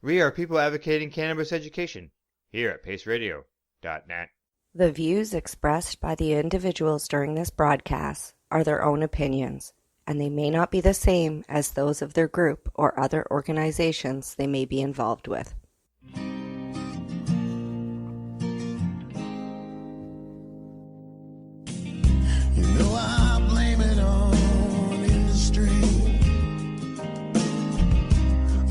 We are people advocating cannabis education here at paceradio.net. The views expressed by the individuals during this broadcast are their own opinions, and they may not be the same as those of their group or other organizations they may be involved with. You know I blame it on industry.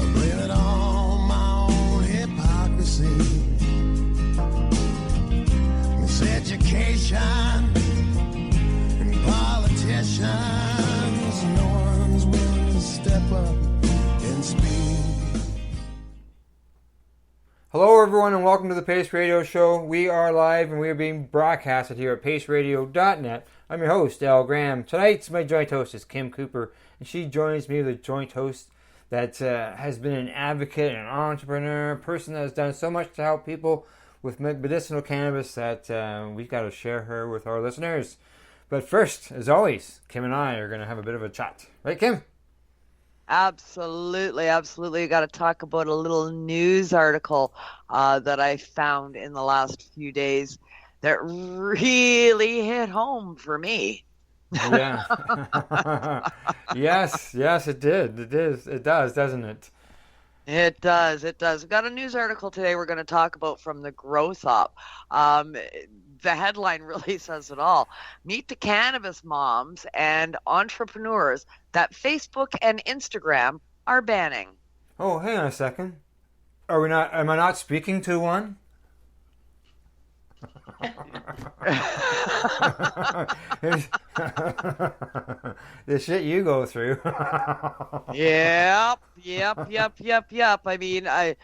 I blame it on my own hypocrisy. Miseducation and politicians. No one's willing to step up and speak. Hello, everyone, and welcome to the Pace Radio Show. We are live and we are being broadcasted here at paceradio.net. I'm your host, Al Graham. Tonight's my joint host is Kim Cooper, and she joins me with a joint host that has been an advocate, an entrepreneur, a person that has done so much to help people with medicinal cannabis that we've got to share her with our listeners. But first, as always, Kim and I are going to have a bit of a chat. Right, Kim? Absolutely. You got to talk about a little news article that I found in the last few days that really hit home for me. Yeah. Yes, it did. It does, doesn't it? It does. We've got a news article today we're going to talk about from the Growth Up. The headline really says it all. Meet the cannabis moms and entrepreneurs that Facebook and Instagram are banning. Oh, hang on a second. Am I not speaking to one? The shit you go through. Yep. I mean, I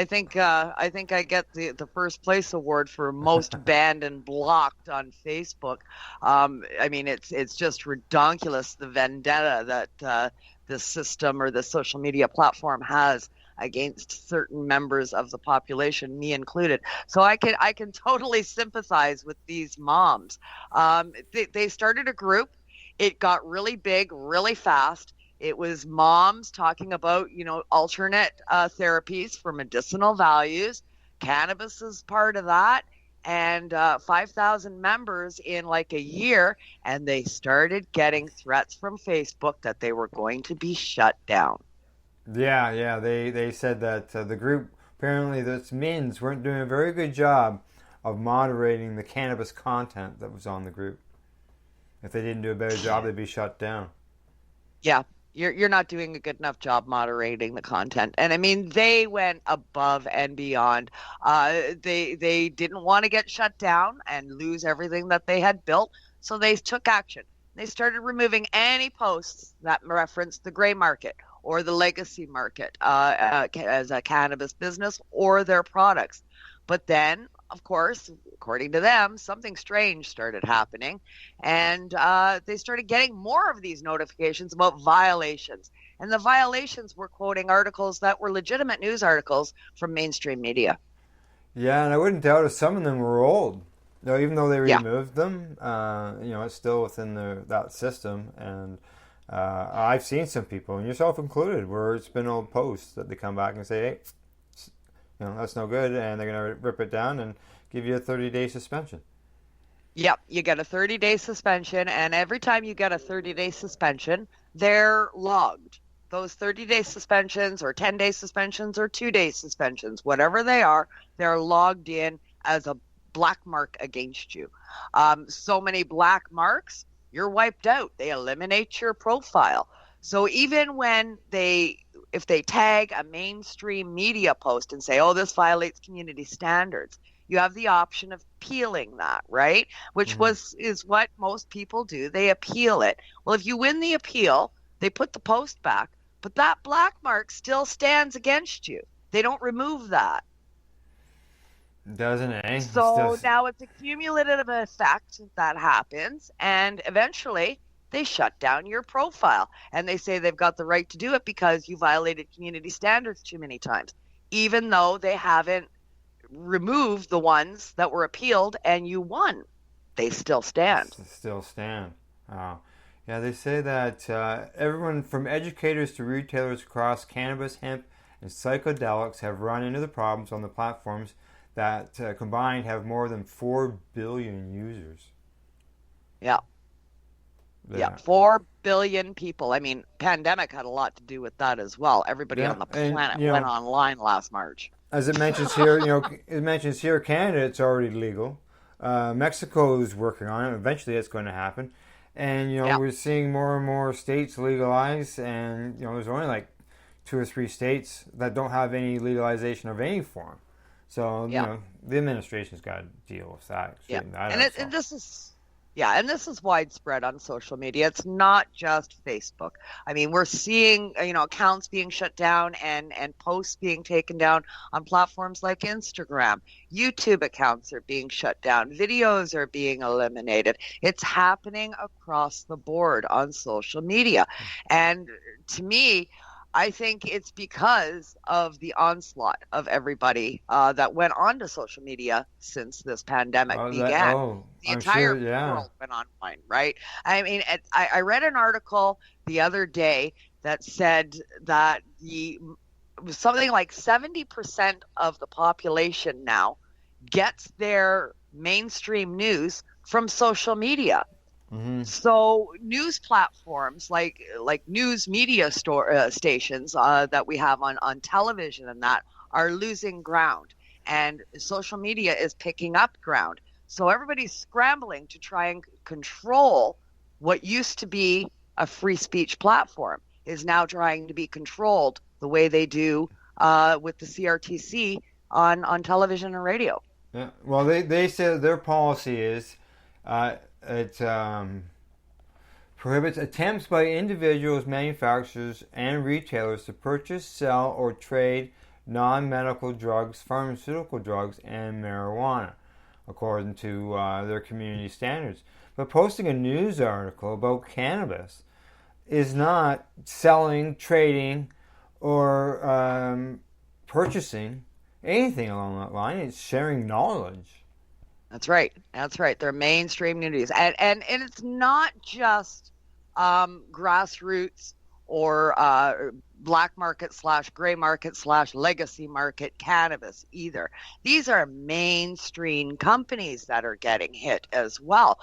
think I get the first place award for most banned and blocked on Facebook. I mean, it's just redonkulous, the vendetta that the system or the social media platform has against certain members of the population, me included. So I can totally sympathize with these moms. They started a group. It got really big, really fast. It was moms talking about, alternate therapies for medicinal values. Cannabis is part of that. And 5,000 members in like a year. And they started getting threats from Facebook that they were going to be shut down. Yeah. They said that the group, apparently the admins weren't doing a very good job of moderating the cannabis content that was on the group. If they didn't do a better job, they'd be shut down. Yeah, you're not doing a good enough job moderating the content. And I mean, they went above and beyond. They didn't want to get shut down and lose everything that they had built, so they took action. They started removing any posts that referenced the gray market or the legacy market as a cannabis business or their products. But then, of course, according to them, something strange started happening, and they started getting more of these notifications about violations. And the violations were quoting articles that were legitimate news articles from mainstream media. Yeah, and I wouldn't doubt if some of them were old. Even though they removed them, it's still within that system. And I've seen some people, and yourself included, where it's been old posts that they come back and say, hey, that's no good, and they're going to rip it down and give you a 30-day suspension. Yep, you get a 30-day suspension, and every time you get a 30-day suspension, they're logged. Those 30-day suspensions or 10-day suspensions or 2-day suspensions, whatever they are, they're logged in as a black mark against you. So many black marks, you're wiped out. They eliminate your profile. So even when if they tag a mainstream media post and say, oh, this violates community standards, you have the option of appealing that, right? Which is what most people do. They appeal it. Well, if you win the appeal, they put the post back, but that black mark still stands against you. They don't remove that. Doesn't it? So now it's a cumulative effect that happens, and eventually they shut down your profile. And they say they've got the right to do it because you violated community standards too many times, even though they haven't removed the ones that were appealed and you won. They still stand. Oh. Yeah, they say that everyone from educators to retailers across cannabis, hemp, and psychedelics have run into the problems on the platforms that combined have more than 4 billion users. Yeah. Yeah, 4 billion people. I mean, pandemic had a lot to do with that as well. Everybody on the planet went online last March. As it mentions here, it mentions here, Canada, it's already legal. Mexico is working on it. Eventually, it's going to happen. And we're seeing more and more states legalize, and there's only like 2 or 3 states that don't have any legalization of any form. So the administration's got to deal with that. Yeah, and this is widespread on social media. It's not just Facebook. I mean, we're seeing accounts being shut down and posts being taken down on platforms like Instagram. YouTube accounts are being shut down. Videos are being eliminated. It's happening across the board on social media. And to me, I think it's because of the onslaught of everybody that went onto social media since this pandemic began. The entire world went online, right? I mean, I read an article the other day that said that something like 70% of the population now gets their mainstream news from social media. Mm-hmm. So news platforms like news media stations that we have on television and that are losing ground, and social media is picking up ground. So everybody's scrambling to try and control what used to be a free speech platform is now trying to be controlled the way they do with the CRTC on television and radio. Yeah. Well, they said their policy is it prohibits attempts by individuals, manufacturers, and retailers to purchase, sell, or trade non-medical drugs, pharmaceutical drugs, and marijuana, according to their community standards. But posting a news article about cannabis is not selling, trading, or purchasing anything along that line. It's sharing knowledge. That's right. They're mainstream news, and it's not just grassroots or black market / gray market / legacy market cannabis either. These are mainstream companies that are getting hit as well.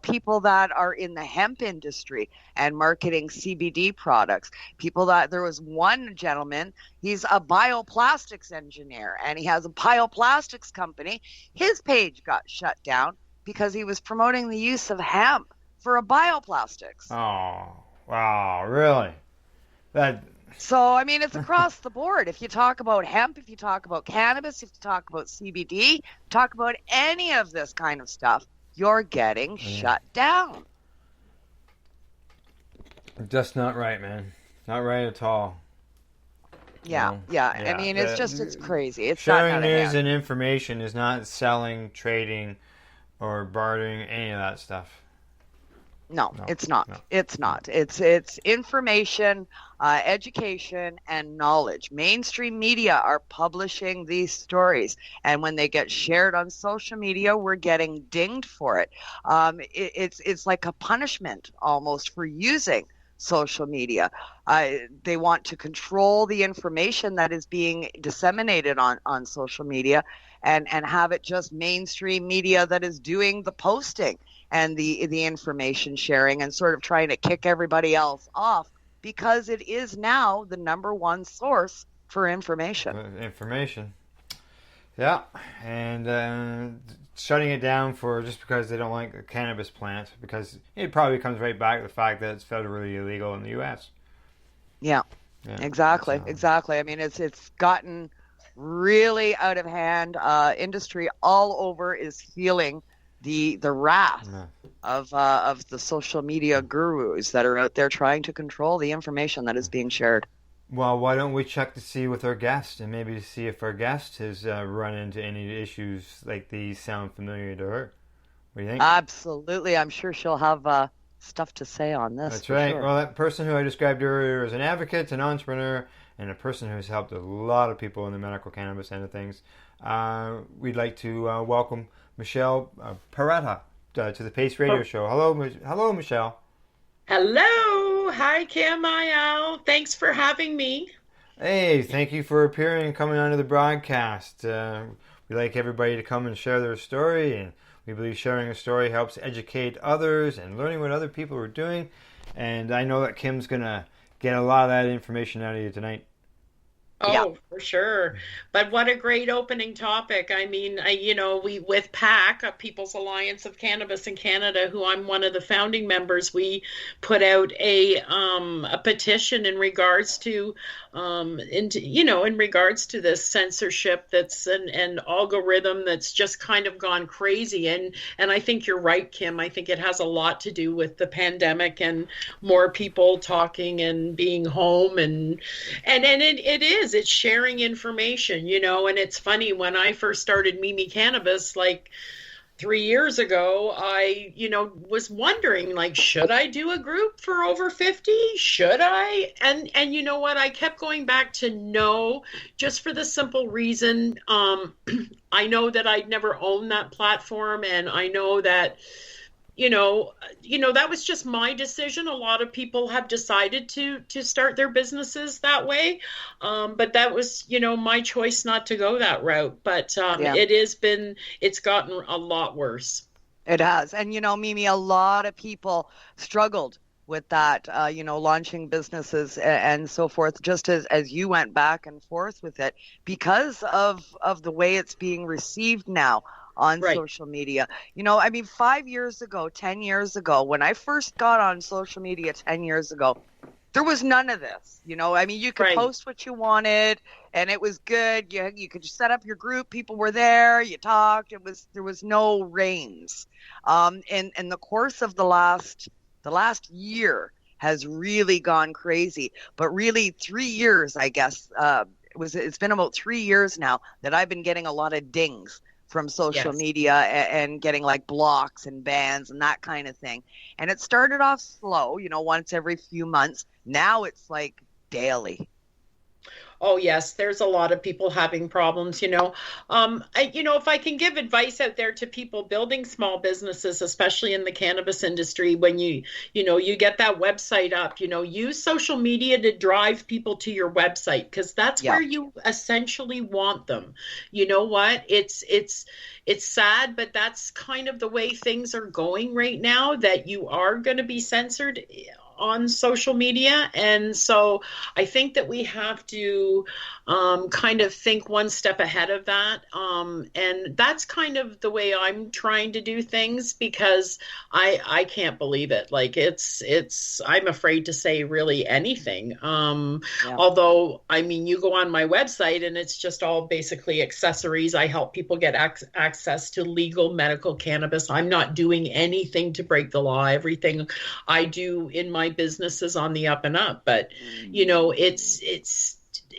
People that are in the hemp industry and marketing CBD products. There was one gentleman, he's a bioplastics engineer and he has a bioplastics company. His page got shut down because he was promoting the use of hemp for a bioplastics. Oh, wow, really? So, I mean, it's across the board. If you talk about hemp, if you talk about cannabis, if you talk about CBD, talk about any of this kind of stuff, you're getting shut down. Just not right, man. Not right at all. Yeah. I mean, it's crazy. It's sharing news and information is not selling, trading, or bartering, any of that stuff. No, it's not. No. It's not. It's information, education, and knowledge. Mainstream media are publishing these stories, and when they get shared on social media, we're getting dinged for it. It's like a punishment almost for using social media. They want to control the information that is being disseminated on social media, and have it just mainstream media that is doing the posting and the information sharing and sort of trying to kick everybody else off, because it is now the number one source for information. Yeah, and shutting it down just because they don't like the cannabis plant, because it probably comes right back to the fact that it's federally illegal in the U.S. Yeah, exactly. I mean, it's gotten really out of hand. Industry all over is feeling the wrath of the social media gurus that are out there trying to control the information that is being shared. Well, why don't we check to see with our guest, and maybe see if our guest has run into any issues like these sound familiar to her. What do you think? Absolutely. I'm sure she'll have stuff to say on this. That's right. Sure. Well, that person who I described earlier is an advocate, an entrepreneur, and a person who's helped a lot of people in the medical cannabis end of things. We'd like to welcome Michele Parrotta to the PACC Radio Show. Hello, Michele. Hello. Hi, Kim. Thanks for having me. Hey, thank you for appearing and coming onto the broadcast. We like everybody to come and share their story, and we believe sharing a story helps educate others and learning what other people are doing. And I know that Kim's going to get a lot of that information out of you tonight. Yeah. Oh, for sure. But what a great opening topic. I mean, we with PACC, People's Alliance of Cannabis in Canada, who I'm one of the founding members, we put out a petition in regards to in regards to this censorship that's an algorithm that's just kind of gone crazy. And I think you're right, Kim. I think it has a lot to do with the pandemic and more people talking and being home and it is. It's sharing information, and it's funny, when I first started Mimi Cannabis, like 3 years ago, I, was wondering, like, should I do a group for over 50? Should I? And you know what? I kept going back to no, just for the simple reason, I know that I'd never owned that platform, and I know that, that was just my decision. A lot of people have decided to start their businesses that way. But that was, my choice not to go that route. But it's gotten a lot worse. It has. And, Mimi, a lot of people struggled with that, launching businesses and so forth, just as you went back and forth with it because of the way it's being received now on social media. 5 years ago, 10 years ago, when I first got on social media 10 years ago, there was none of this. You could post what you wanted and it was good. You could just set up your group. People were there. You talked. There was no reins. In the course of the last year has really gone crazy, but really 3 years, I guess, it's been about 3 years now that I've been getting a lot of dings from social media and getting like blocks and bans and that kind of thing. And it started off slow, once every few months. Now it's like daily. Oh, yes, there's a lot of people having problems, if I can give advice out there to people building small businesses, especially in the cannabis industry, when you get that website up, use social media to drive people to your website, because that's where you essentially want them. You know what? It's sad, but that's kind of the way things are going right now, that you are going to be censored on social media. And so I think that we have to kind of think one step ahead of that. And that's kind of the way I'm trying to do things, because I can't believe it. Like I'm afraid to say really anything. Although, you go on my website and it's just all basically accessories. I help people get access to legal medical cannabis. I'm not doing anything to break the law. Everything I do in my business is on the up and up, but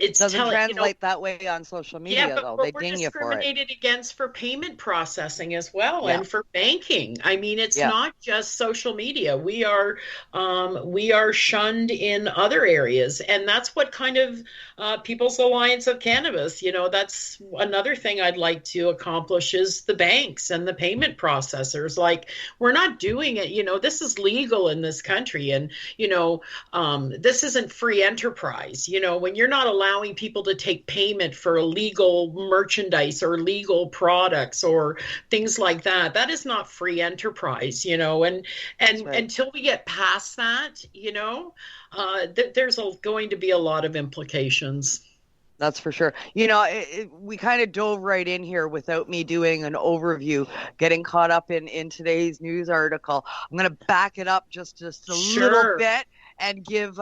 it doesn't translate that way on social media, though. They ding you for it. We're discriminated against for payment processing as well, and for banking. It's not just social media. We are shunned in other areas, and that's what kind of People's Alliance of Cannabis. That's another thing I'd like to accomplish is the banks and the payment processors. Like, we're not doing it. This is legal in this country, and this isn't free enterprise. When you're not allowing people to take payment for illegal merchandise or legal products or things like that, that is not free enterprise, and until we get past that, there's going to be a lot of implications. That's for sure. We kind of dove right in here without me doing an overview, getting caught up in today's news article. I'm going to back it up just a little bit and give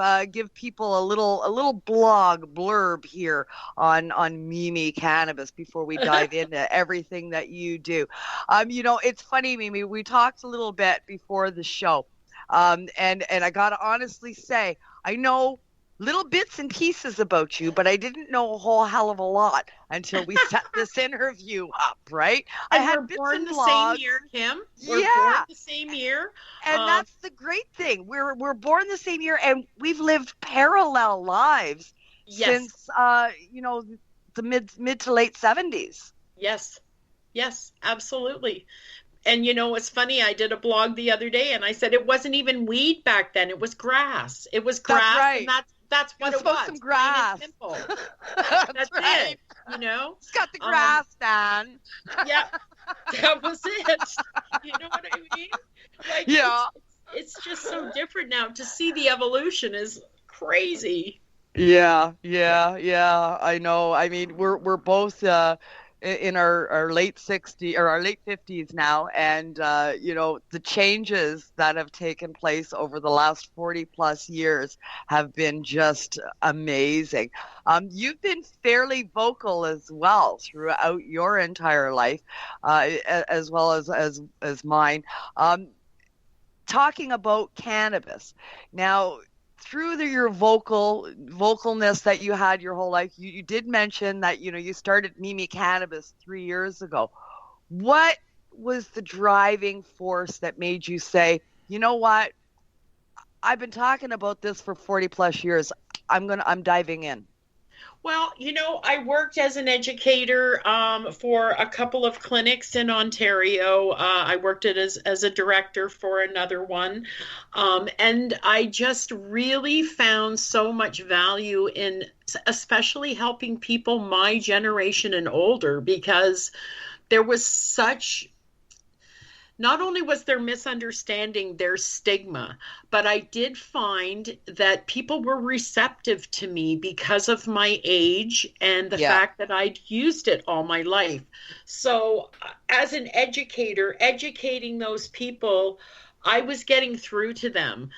people a little blog blurb here on Mimi Cannabis before we dive into everything that you do. It's funny, Mimi, we talked a little bit before the show. And I got to honestly say, I know little bits and pieces about you, but I didn't know a whole hell of a lot until we set this interview up, right? And I had bits and blogs. Same year, Kim. We're born the same year. And that's the great thing. We're born the same year, and we've lived parallel lives since the mid to late 70s. Yes, absolutely. And it's funny, I did a blog the other day and I said it wasn't even weed back then. It was grass. It was grass. That's right. And That's what it Sow was. some Plain and grass. simple. That's That's right. it. You know? It's got the grass, Dan. Yeah, that was it. You know what I mean? Like, Yeah. it's just so different now. To see the evolution is crazy. Yeah. I know. I mean, we're both in our late 60s or our late 50s now, and the changes that have taken place over the last 40 plus years have been just amazing. You've been fairly vocal as well throughout your entire life, as well as mine. Talking about cannabis now. Through your vocalness that you had your whole life, you did mention that you started Mimi Cannabis 3 years ago. What was the driving force that made you say, you know what, I've been talking about this for 40 plus years, I'm diving in? Well, I worked as an educator for a couple of clinics in Ontario. I worked as a director for another one. And I just really found so much value in especially helping people my generation and older, because there was not only was there misunderstanding, there's stigma, but I did find that people were receptive to me because of my age and the fact that I'd used it all my life. So as an educator, educating those people, I was getting through to them.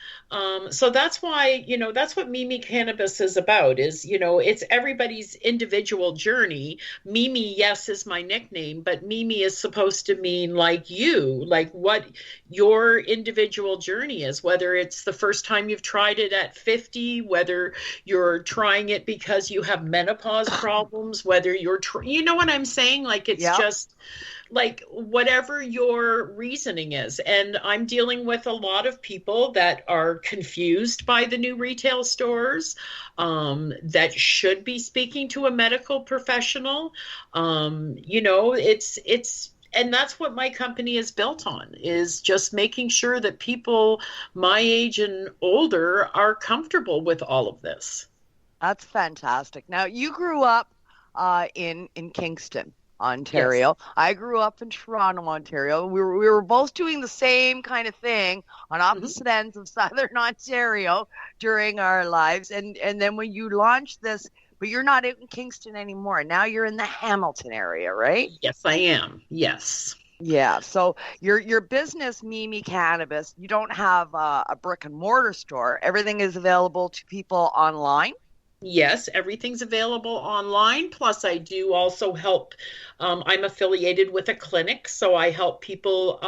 So that's why, that's what Mimi Cannabis is about, is, it's everybody's individual journey. Mimi, yes, is my nickname, but Mimi is supposed to mean like what your individual journey is, whether it's the first time you've tried it at 50, whether you're trying it because you have menopause problems, whether you're, you know what I'm saying? Like, it's just like whatever your reasoning is. And I'm dealing with a lot of people that are confused by the new retail stores, that should be speaking to a medical professional. It's and that's what my company is built on, is just making sure that people my age and older are comfortable with all of this. That's fantastic. Now, you grew up in Kingston, Ontario. Yes. I grew up in Toronto, Ontario. We were both doing the same kind of thing on opposite ends of Southern Ontario during our lives. And then when you launched this, but you're not in Kingston anymore. Now you're in the Hamilton area, right? Yes, I am. Yes. Yeah. So your business, Mimi Cannabis, you don't have a brick and mortar store. Everything is available to people online. Yes, everything's available online. Plus, I do also help. I'm affiliated with a clinic, so I help people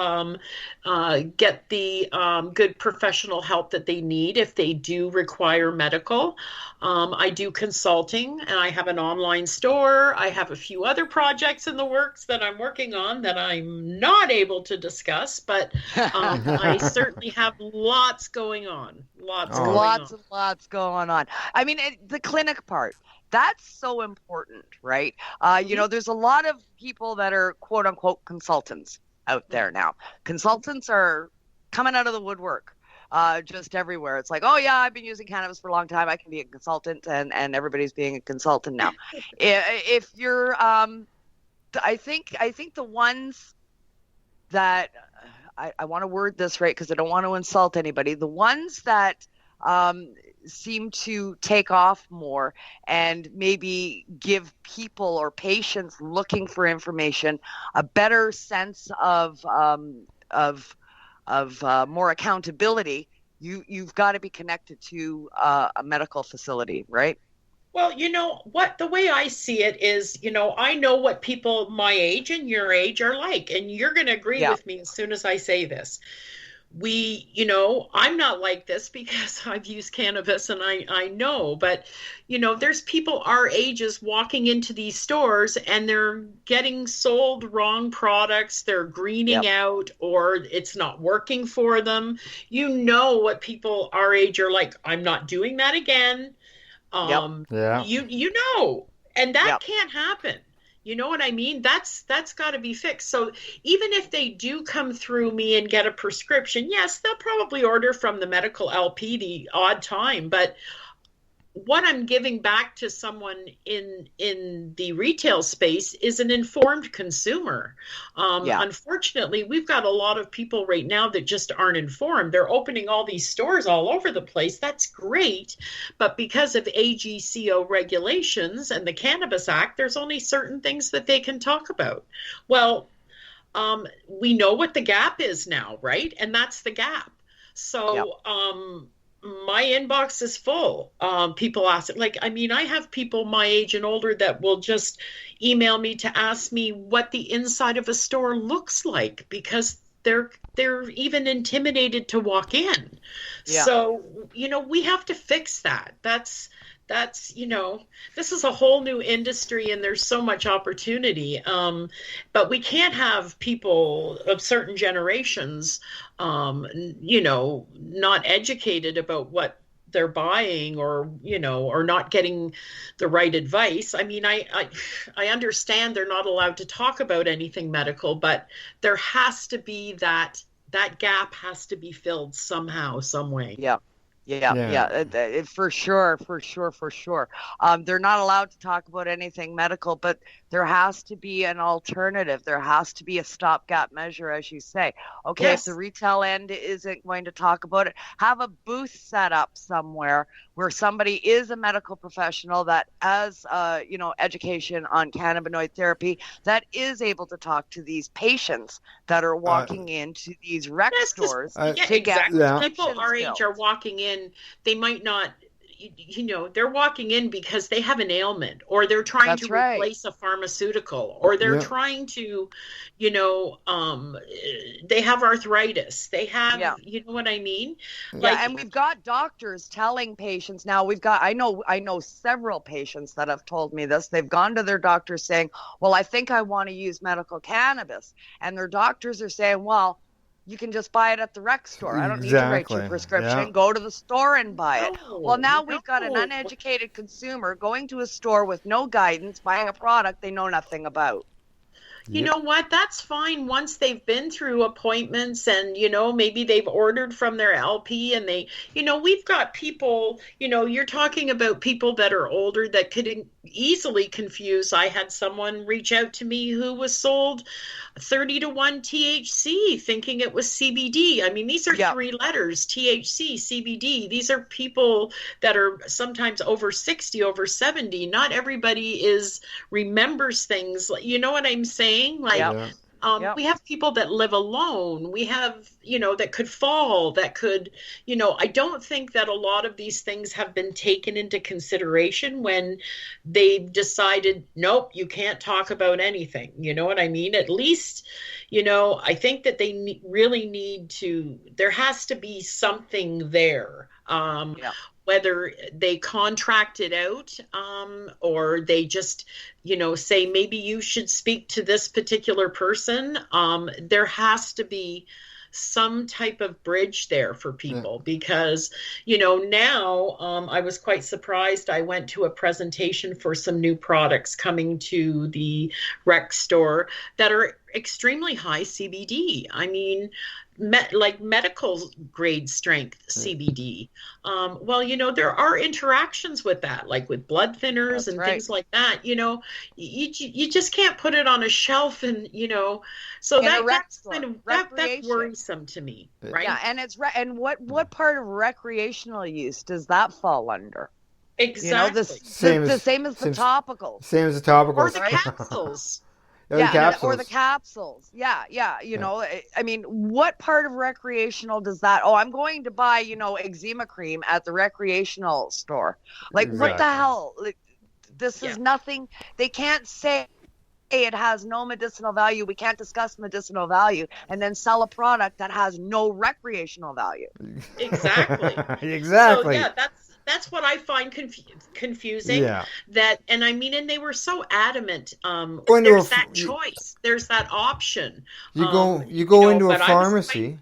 get the good professional help that they need if they do require medical. I do consulting, and I have an online store. I have a few other projects in the works that I'm working on that I'm not able to discuss, but I certainly have lots going on. Lots going on. I mean, the clinic part, that's so important, right? There's a lot of people that are quote unquote consultants out there now. Consultants are coming out of the woodwork. Just everywhere. It's like, oh yeah, I've been using cannabis for a long time, I can be a consultant, and everybody's being a consultant now. If you're, I think the ones that, I want to word this right because I don't want to insult anybody, the ones that seem to take off more and maybe give people or patients looking for information a better sense of more accountability, you've got to be connected to a medical facility, right? Well, the way I see it is, I know what people my age and your age are like, and you're going to agree with me as soon as I say this. I'm not like this because I've used cannabis and I know, but, there's people our ages walking into these stores and they're getting sold wrong products. They're greening out, or it's not working for them. What people our age are like. I'm not doing that again. And that can't happen. You know what I mean? That's got to be fixed. So even if they do come through me and get a prescription, yes, they'll probably order from the medical LP the odd time, but what I'm giving back to someone in the retail space is an informed consumer. Unfortunately, we've got a lot of people right now that just aren't informed. They're opening all these stores all over the place. That's great, but because of AGCO regulations and the Cannabis Act, there's only certain things that they can talk about. Well, we know what the gap is now, right? And that's the gap. So, my inbox is full. People ask, I have people my age and older that will just email me to ask me what the inside of a store looks like because they're even intimidated to walk in. Yeah. So, we have to fix that. That's, this is a whole new industry and there's so much opportunity. But we can't have people of certain generations, not educated about what they're buying or not getting the right advice. I mean, I understand they're not allowed to talk about anything medical, but there has to be that gap has to be filled somehow, some way. Yeah. For sure. They're not allowed to talk about anything medical, but there has to be an alternative. There has to be a stopgap measure, as you say. Okay, yes. If the retail end isn't going to talk about it, have a booth set up somewhere where somebody is a medical professional that has, education on cannabinoid therapy that is able to talk to these patients that are walking into these rec stores to get people our age are walking in. They might not, they're walking in because they have an ailment or they're trying to replace a pharmaceutical or they're trying to, they have arthritis. They have, you know what I mean? And we've got doctors telling patients now. I know several patients that have told me this. They've gone to their doctor saying, well, I think I want to use medical cannabis. And their doctors are saying, well, you can just buy it at the rec store. I don't need to write your prescription. Yeah. Go to the store and buy it. Well, now we've got an uneducated consumer going to a store with no guidance, buying a product they know nothing about. You know what? That's fine once they've been through appointments and, maybe they've ordered from their LP and we've got people, you're talking about people that are older that could easily confuse. I had someone reach out to me who was sold 30-1 THC thinking it was CBD. I mean, these are three letters, THC, CBD. These are people that are sometimes over 60, over 70. Not everybody remembers things. You know what I'm saying? We have people that live alone. We have, that could fall, that could, I don't think that a lot of these things have been taken into consideration when they've decided, nope, you can't talk about anything. You know what I mean? At least, I think that they really need to, there has to be something there. Whether they contract it out or they just, say, maybe you should speak to this particular person. There has to be some type of bridge there for people because, now I was quite surprised. I went to a presentation for some new products coming to the rec store that are extremely high CBD. I mean, medical grade strength CBD. There are interactions with that, like with blood thinners things like that. You just can't put it on a shelf and, so that's worrisome to me, right? Yeah, and what part of recreational use does that fall under? Exactly. The same as the topicals. Same as the topicals. Or the capsules. Or the capsules. I mean, what part of recreational does that? Oh, I'm going to buy, eczema cream at the recreational store. What the hell? This is nothing. They can't say it has no medicinal value. We can't discuss medicinal value and then sell a product that has no recreational value. Exactly. Exactly. So, that's what I find confusing. Yeah. And they were so adamant. There's that choice. There's that option. You go into a pharmacy.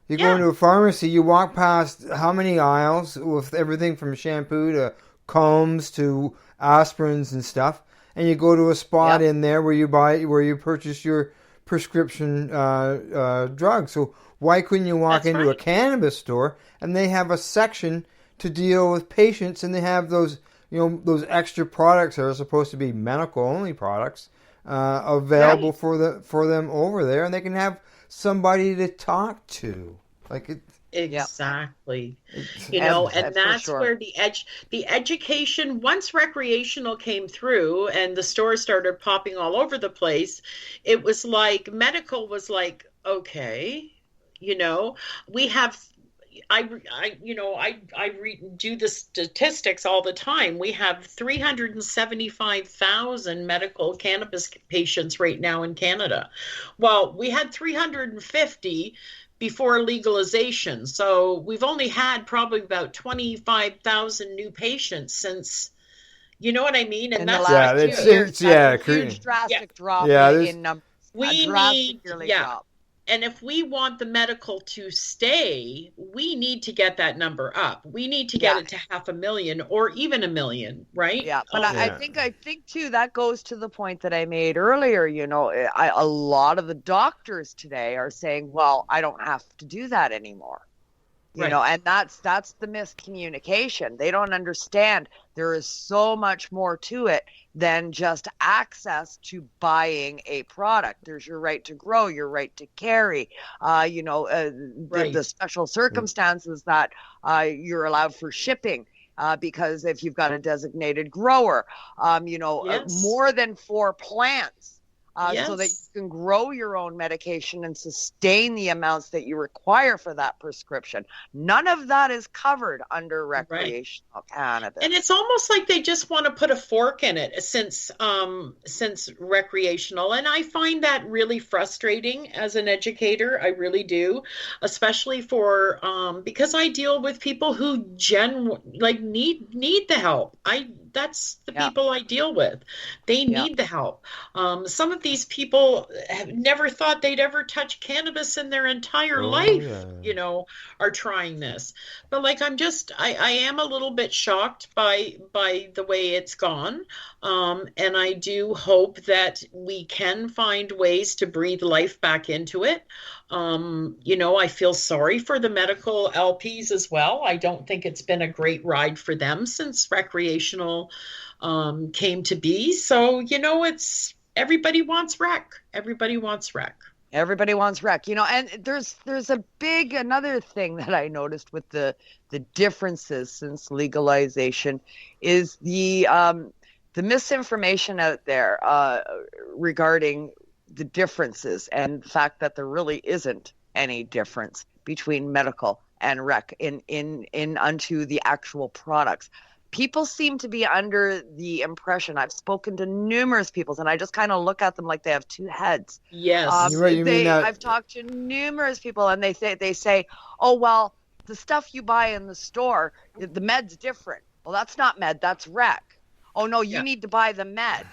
You go into a pharmacy. You walk past how many aisles with everything from shampoo to combs to aspirins and stuff, and you go to a spot in there where you purchase your prescription drug. So why couldn't you walk into a cannabis store and they have a section to deal with patients, and they have those, those extra products that are supposed to be medical only products available for them over there, and they can have somebody to talk to. Like it. Exactly. And that's where the education, once recreational came through and the stores started popping all over the place, it was like medical was like, okay, we have do the statistics all the time. We have 375,000 medical cannabis patients right now in Canada. Well, we had 350 before legalization. So we've only had probably about 25,000 new patients since, you know what I mean? And that's a huge drastic drop in numbers. Drop. And if we want the medical to stay, we need to get that number up. We need to get it to 500,000 or even 1 million, right? Yeah, but I think too that goes to the point that I made earlier. A lot of the doctors today are saying, "Well, I don't have to do that anymore." And that's the miscommunication. They don't understand there is so much more to it than just access to buying a product. There's your right to grow, your right to carry, the special circumstances that you're allowed for shipping. Because if you've got a designated grower, more than 4 plants. So that you can grow your own medication and sustain the amounts that you require for that prescription. None of that is covered under recreational cannabis. And it's almost like they just want to put a fork in it since recreational. And I find that really frustrating as an educator. I really do, especially for because I deal with people who need the help. That's the people I deal with. They need the help. Some of these people have never thought they'd ever touch cannabis in their entire life, are trying this. But I am a little bit shocked by the way it's gone. And I do hope that we can find ways to breathe life back into it. I feel sorry for the medical LPs as well. I don't think it's been a great ride for them since recreational came to be. So, it's everybody wants rec. Everybody wants rec. Everybody wants rec. And there's another thing that I noticed with the differences since legalization is the misinformation out there regarding the differences and the fact that there really isn't any difference between medical and rec in unto the actual products. People seem to be under the impression, I've spoken to numerous people, and I just kind of look at them like they have two heads. Yes. I've talked to numerous people, and they say, oh, well, the stuff you buy in the store, the med's different. Well, that's not med, that's rec. Oh, no, you need to buy the med.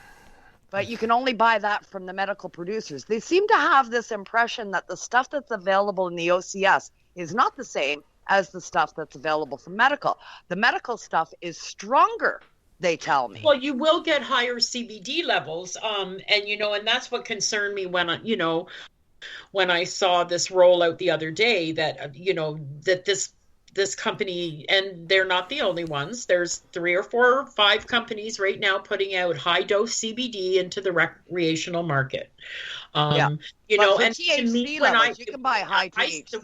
But you can only buy that from the medical producers. They seem to have this impression that the stuff that's available in the OCS is not the same as the stuff that's available from medical. The medical stuff is stronger, they tell me. Well, you will get higher CBD levels. And that's what concerned me when I saw this rollout the other day that, that this company, and they're not the only ones. There's 3 or 4 or 5 companies right now putting out high dose CBD into the recreational market. And THC to me, levels, you can buy high THC. The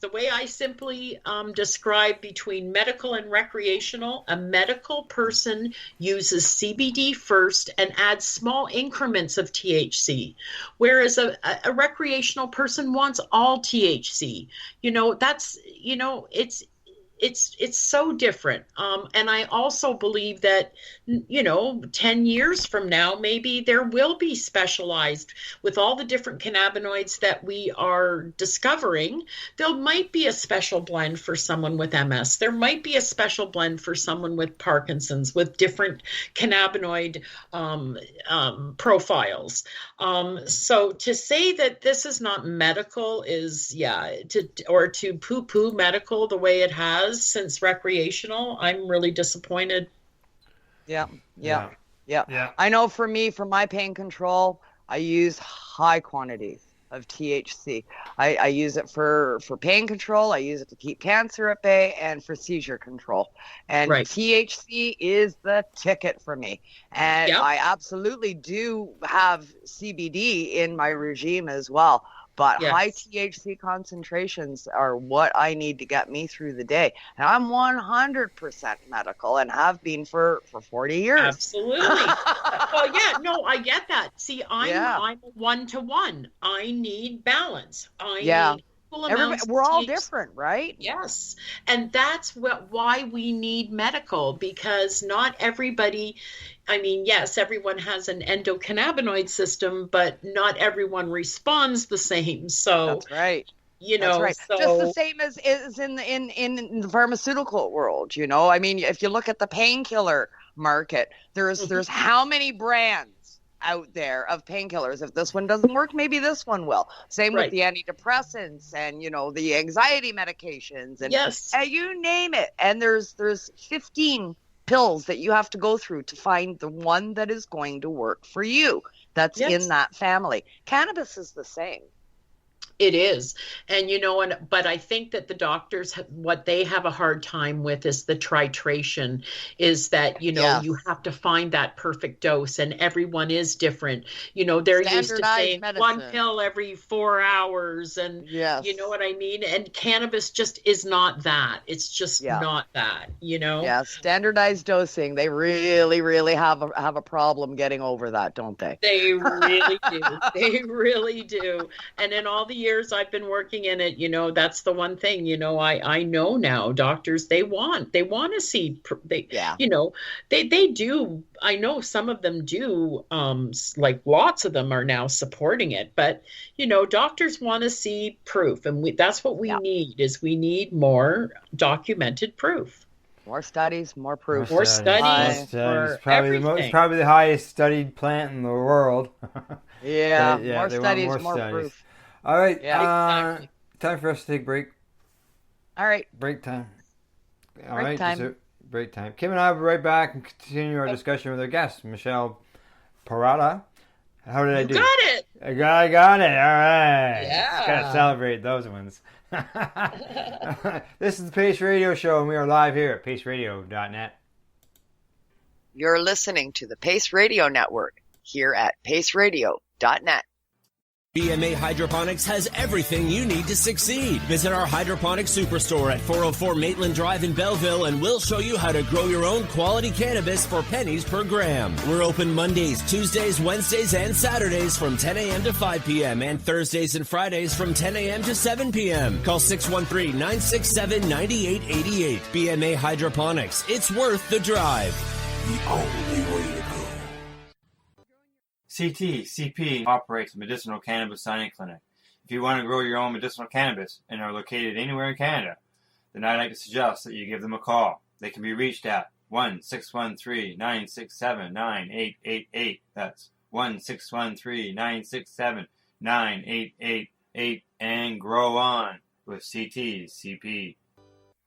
way I simply describe between medical and recreational, a medical person uses CBD first and adds small increments of THC, whereas a recreational person wants all THC. It's so different. And I also believe that, 10 years from now, maybe there will be specialized with all the different cannabinoids that we are discovering. There might be a special blend for someone with MS. There might be a special blend for someone with Parkinson's with different cannabinoid profiles. So to say that this is not medical is, to poo-poo medical the way it has since recreational, I'm really disappointed. Yeah. I know for me, for my pain control, I use high quantities. of THC. I use it for pain control. I use it to keep cancer at bay and for seizure control. And THC is the ticket for me. And I absolutely do have CBD in my regime as well. But high THC concentrations are what I need to get me through the day. And I'm 100% medical and have been for 40 years. Absolutely. Well, yeah, no, I get that. See, I'm a 1-to-1. I need balance. I need equal amounts. We're all different, right? Yes. And that's why we need medical, because not everybody, I mean, yes, everyone has an endocannabinoid system, but not everyone responds the same. So that's right. You know, that's right. Just the same as in the pharmaceutical world. You know, I mean, if you look at the painkiller market, there's how many brands out there of painkillers. If this one doesn't work, maybe this one will. Same with the antidepressants and, you know, the anxiety medications and you name it. And there's 15 pills that you have to go through to find the one that is going to work for you. That's in that family. Cannabis is the same. It is. And, you know, but I think that the doctors, what they have a hard time with is the titration, is that, you know, you have to find that perfect dose, and everyone is different. You know, they're used to saying one pill every 4 hours, and you know what I mean? And cannabis just is not that. It's just not that, you know? Yeah, standardized dosing. They really, really have a problem getting over that, don't they? They really do. They really do. And in all the years I've been working in it, you know, that's the one thing, you know, I know now doctors, they want to see, you know, they do. I know some of them do, like lots of them are now supporting it, but, you know, doctors want to see proof, and that's what we need, is we need more documented proof. More studies, more proof. More studies. Probably the highest studied plant in the world. More studies, more proof. All right, time for us to take a break. All right. Break time. Break time. Kim and I will be right back and continue our discussion with our guest, Michele Parrotta. How did I do? You got it. I got it. All right. Yeah. Gotta celebrate those ones. This is the Pace Radio Show, and we are live here at paceradio.net. You're listening to the Pace Radio Network here at paceradio.net. BMA Hydroponics has everything you need to succeed. Visit our hydroponics superstore at 404 Maitland Drive in Belleville, and we'll show you how to grow your own quality cannabis for pennies per gram. We're open Mondays, Tuesdays, Wednesdays, and Saturdays from 10 a.m. to 5 p.m. and Thursdays and Fridays from 10 a.m. to 7 p.m. Call 613-967-9888. BMA Hydroponics. It's worth the drive. The only way to go. CP operates a medicinal cannabis signing clinic. If you want to grow your own medicinal cannabis and are located anywhere in Canada, then I'd like to suggest that you give them a call. They can be reached at 1-613-967-9888. That's 1-613-967-9888, and grow on with CP.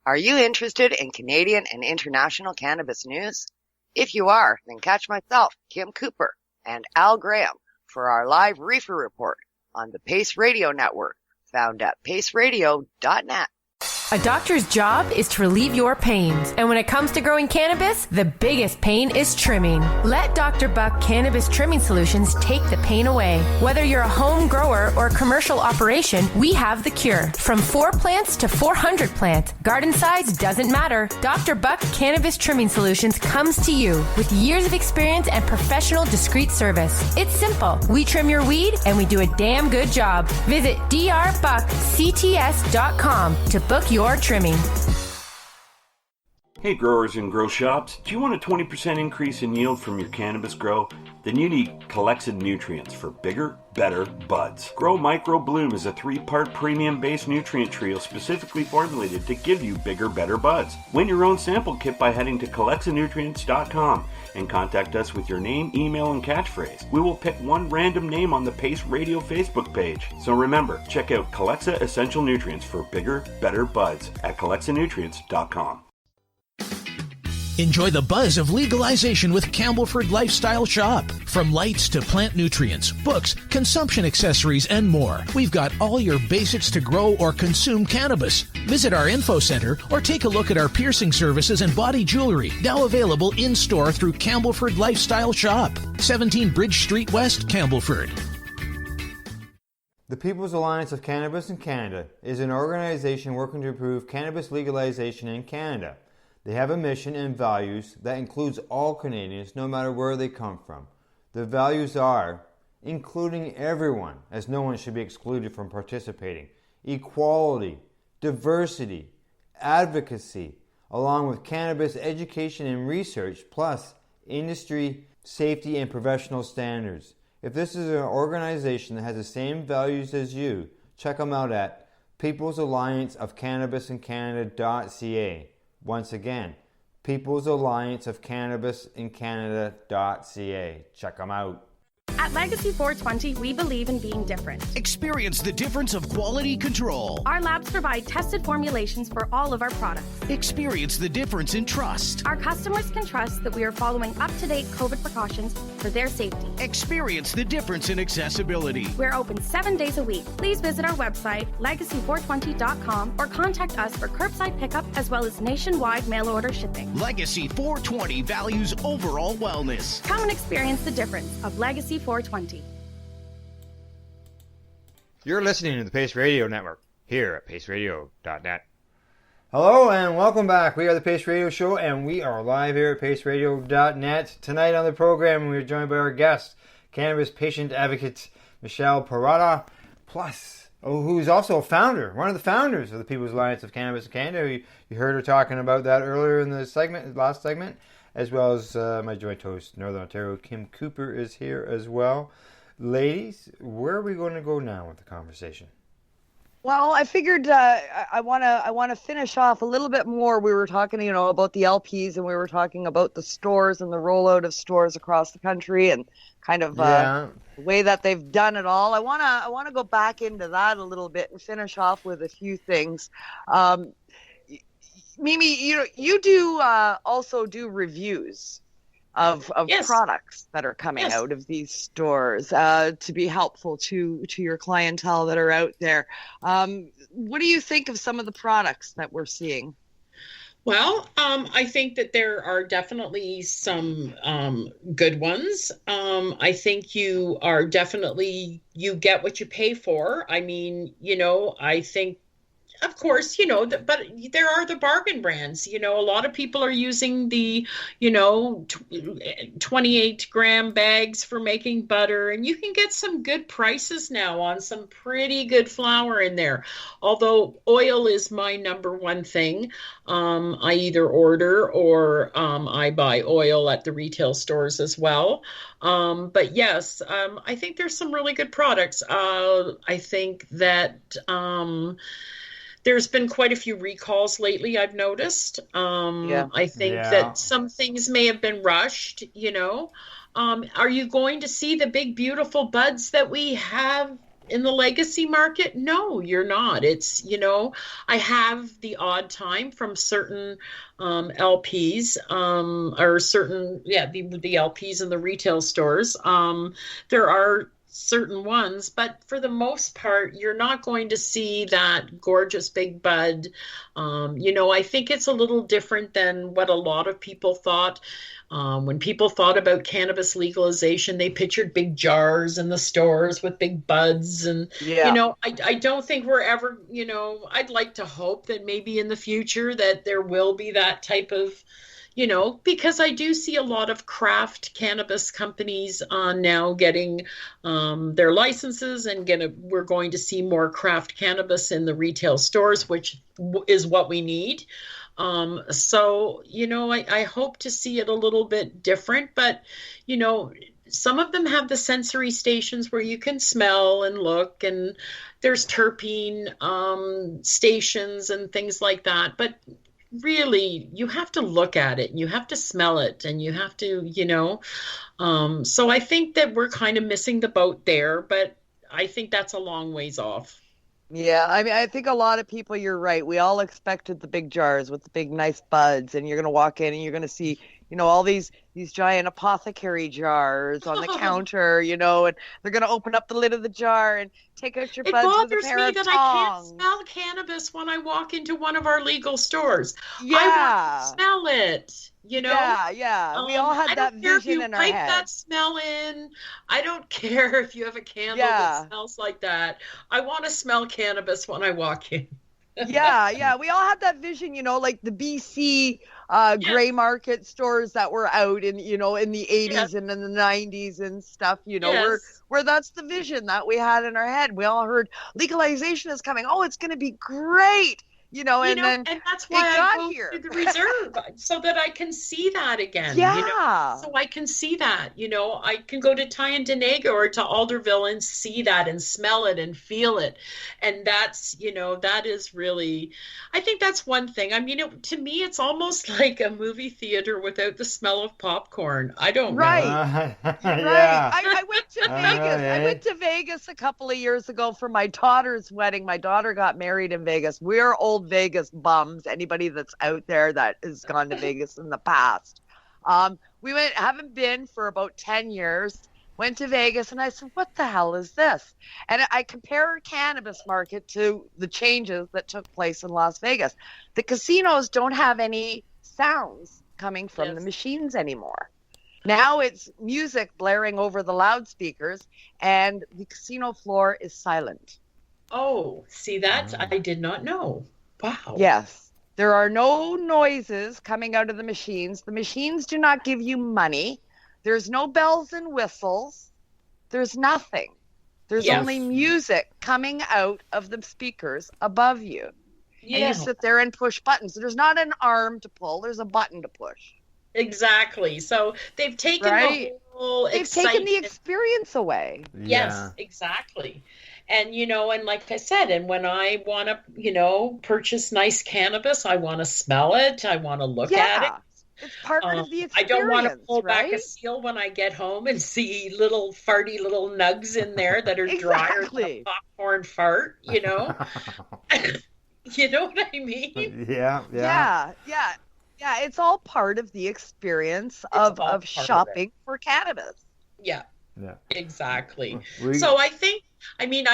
Are you interested in Canadian and international cannabis news? If you are, then catch myself, Kim Cooper, and Al Graham for our live reefer report on the Pace Radio Network, found at paceradio.net. A doctor's job is to relieve your pains. And when it comes to growing cannabis, the biggest pain is trimming. Let Dr. Buck Cannabis Trimming Solutions take the pain away. Whether you're a home grower or commercial operation, we have the cure. From 4 plants to 400 plants, garden size doesn't matter. Dr. Buck Cannabis Trimming Solutions comes to you with years of experience and professional discreet service. It's simple. We trim your weed and we do a damn good job. Visit drbuckcts.com to book your trimming. Hey growers and grow shops, do you want a 20% increase in yield from your cannabis grow? Then you need Calexa nutrients for bigger, better buds. Grow Micro Bloom is a 3-part premium-based nutrient trio specifically formulated to give you bigger, better buds. Win your own sample kit by heading to CalexaNutrients.com and contact us with your name, email, and catchphrase. We will pick one random name on the Pace Radio Facebook page. So remember, check out Calexa Essential Nutrients for bigger, better buds at CalexaNutrients.com. Enjoy the buzz of legalization with Campbellford Lifestyle Shop. From lights to plant nutrients, books, consumption accessories, and more, we've got all your basics to grow or consume cannabis. Visit our info center or take a look at our piercing services and body jewelry, now available in-store through Campbellford Lifestyle Shop, 17 Bridge Street West, Campbellford. The People's Alliance of Cannabis in Canada is an organization working to improve cannabis legalization in Canada. They have a mission and values that includes all Canadians, no matter where they come from. The values are including everyone, as no one should be excluded from participating, equality, diversity, advocacy, along with cannabis education and research, plus industry, safety, and professional standards. If this is an organization that has the same values as you, check them out at peoplesallianceofcannabisincanada.ca. Once again, peoplesallianceofcannabisincanada.ca. Check them out. At Legacy 420, we believe in being different. Experience the difference of quality control. Our labs provide tested formulations for all of our products. Experience the difference in trust. Our customers can trust that we are following up-to-date COVID precautions for their safety. Experience the difference in accessibility. We're open 7 days a week. Please visit our website, legacy420.com, or contact us for curbside pickup as well as nationwide mail order shipping. Legacy 420 values overall wellness. Come and experience the difference of Legacy 420. You're listening to the Pace Radio Network here at paceradio.net. Hello and welcome back. We are the Pace Radio Show and we are live here at paceradio.net. Tonight on the program we are joined by our guest, cannabis patient advocate Michele Parrotta, plus who's also a founder, one of the founders of the People's Alliance of Cannabis in Canada. You heard her talking about that earlier in the last segment, as well as my joint host, Northern Ontario, Kim Cooper, is here as well. Ladies, where are we going to go now with the conversation? Well, I figured I want to finish off a little bit more. We were talking, about the LPs, and we were talking about the stores and the rollout of stores across the country, and kind of the way that they've done it all. I want to go back into that a little bit and finish off with a few things. Mimi, you do also do reviews of Yes. products that are coming Yes. out of these stores to be helpful to your clientele that are out there. What do you think of some of the products that we're seeing? Well, I think that there are definitely some good ones. I think you get what you pay for. I mean, I think, of course, but there are the bargain brands. A lot of people are using the, 28-gram bags for making butter, and you can get some good prices now on some pretty good flour in there. Although oil is my number one thing. I either order or I buy oil at the retail stores as well. But yes, I think there's some really good products. I think that there's been quite a few recalls lately, I've noticed. I think that some things may have been rushed, Are you going to see the big, beautiful buds that we have in the legacy market? No, you're not. It's, I have the odd time from certain LPs or certain, the LPs in the retail stores. There are certain ones, but for the most part, you're not going to see that gorgeous big bud. I think it's a little different than what a lot of people thought. When people thought about cannabis legalization, they pictured big jars in the stores with big buds. And, I don't think we're ever, I'd like to hope that maybe in the future that there will be that type of, because I do see a lot of craft cannabis companies now getting their licenses, and we're going to see more craft cannabis in the retail stores, which is what we need. So, I hope to see it a little bit different, but, some of them have the sensory stations where you can smell and look, and there's terpene stations and things like that. But really, you have to look at it, and you have to smell it, and you have to, so I think that we're kind of missing the boat there, but I think that's a long ways off. Yeah, I mean, I think a lot of people, you're right. We all expected the big jars with the big nice buds, and you're going to walk in and you're going to see, all these giant apothecary jars on the counter, and they're going to open up the lid of the jar and take out your It buds with a bothers pair me of that tongs. I can't smell cannabis when I walk into one of our legal stores. Yeah. I want to smell it. Yeah. We all had that vision in our head. I don't care if you pipe that smell in. I don't care if you have a candle that smells like that. I want to smell cannabis when I walk in. Yeah. We all had that vision, like the BC gray market stores that were out in, in the 80s and in the 90s and stuff, where that's the vision that we had in our head. We all heard legalization is coming. Oh, it's going to be great. And that's why I go to the reserve so that I can see that again. Yeah. So I can see that. I can go to Tyendinaga or to Alderville and see that and smell it and feel it. And that's, that is really, I think that's one thing. I mean, to me, it's almost like a movie theater without the smell of popcorn. I don't know. Right. I went to Vegas. I went to Vegas a couple of years ago for my daughter's wedding. My daughter got married in Vegas. We're old Vegas bums. Anybody that's out there that has gone to Vegas in the past. We haven't been for about 10 years. Went to Vegas and I said, what the hell is this? And I compared cannabis market to the changes that took place in Las Vegas. The casinos don't have any sounds coming from the machines anymore. Now it's music blaring over the loudspeakers and the casino floor is silent. Oh, see that? I did not know. Wow. Yes. There are no noises coming out of the machines. The machines do not give you money. There's no bells and whistles. There's nothing. There's only music coming out of the speakers above you. Yeah. And you sit there and push buttons. There's not an arm to pull. There's a button to push. Exactly. So they've taken the whole taken the experience away. Yes, exactly. And, and like I said, and when I want to, purchase nice cannabis, I want to smell it. I want to look at it. It's part of the experience. I don't want to pull back a seal when I get home and see little farty little nugs in there that are drier than a popcorn fart, You know what I mean? Yeah. It's all part of the experience of shopping for cannabis. Yeah, exactly. So I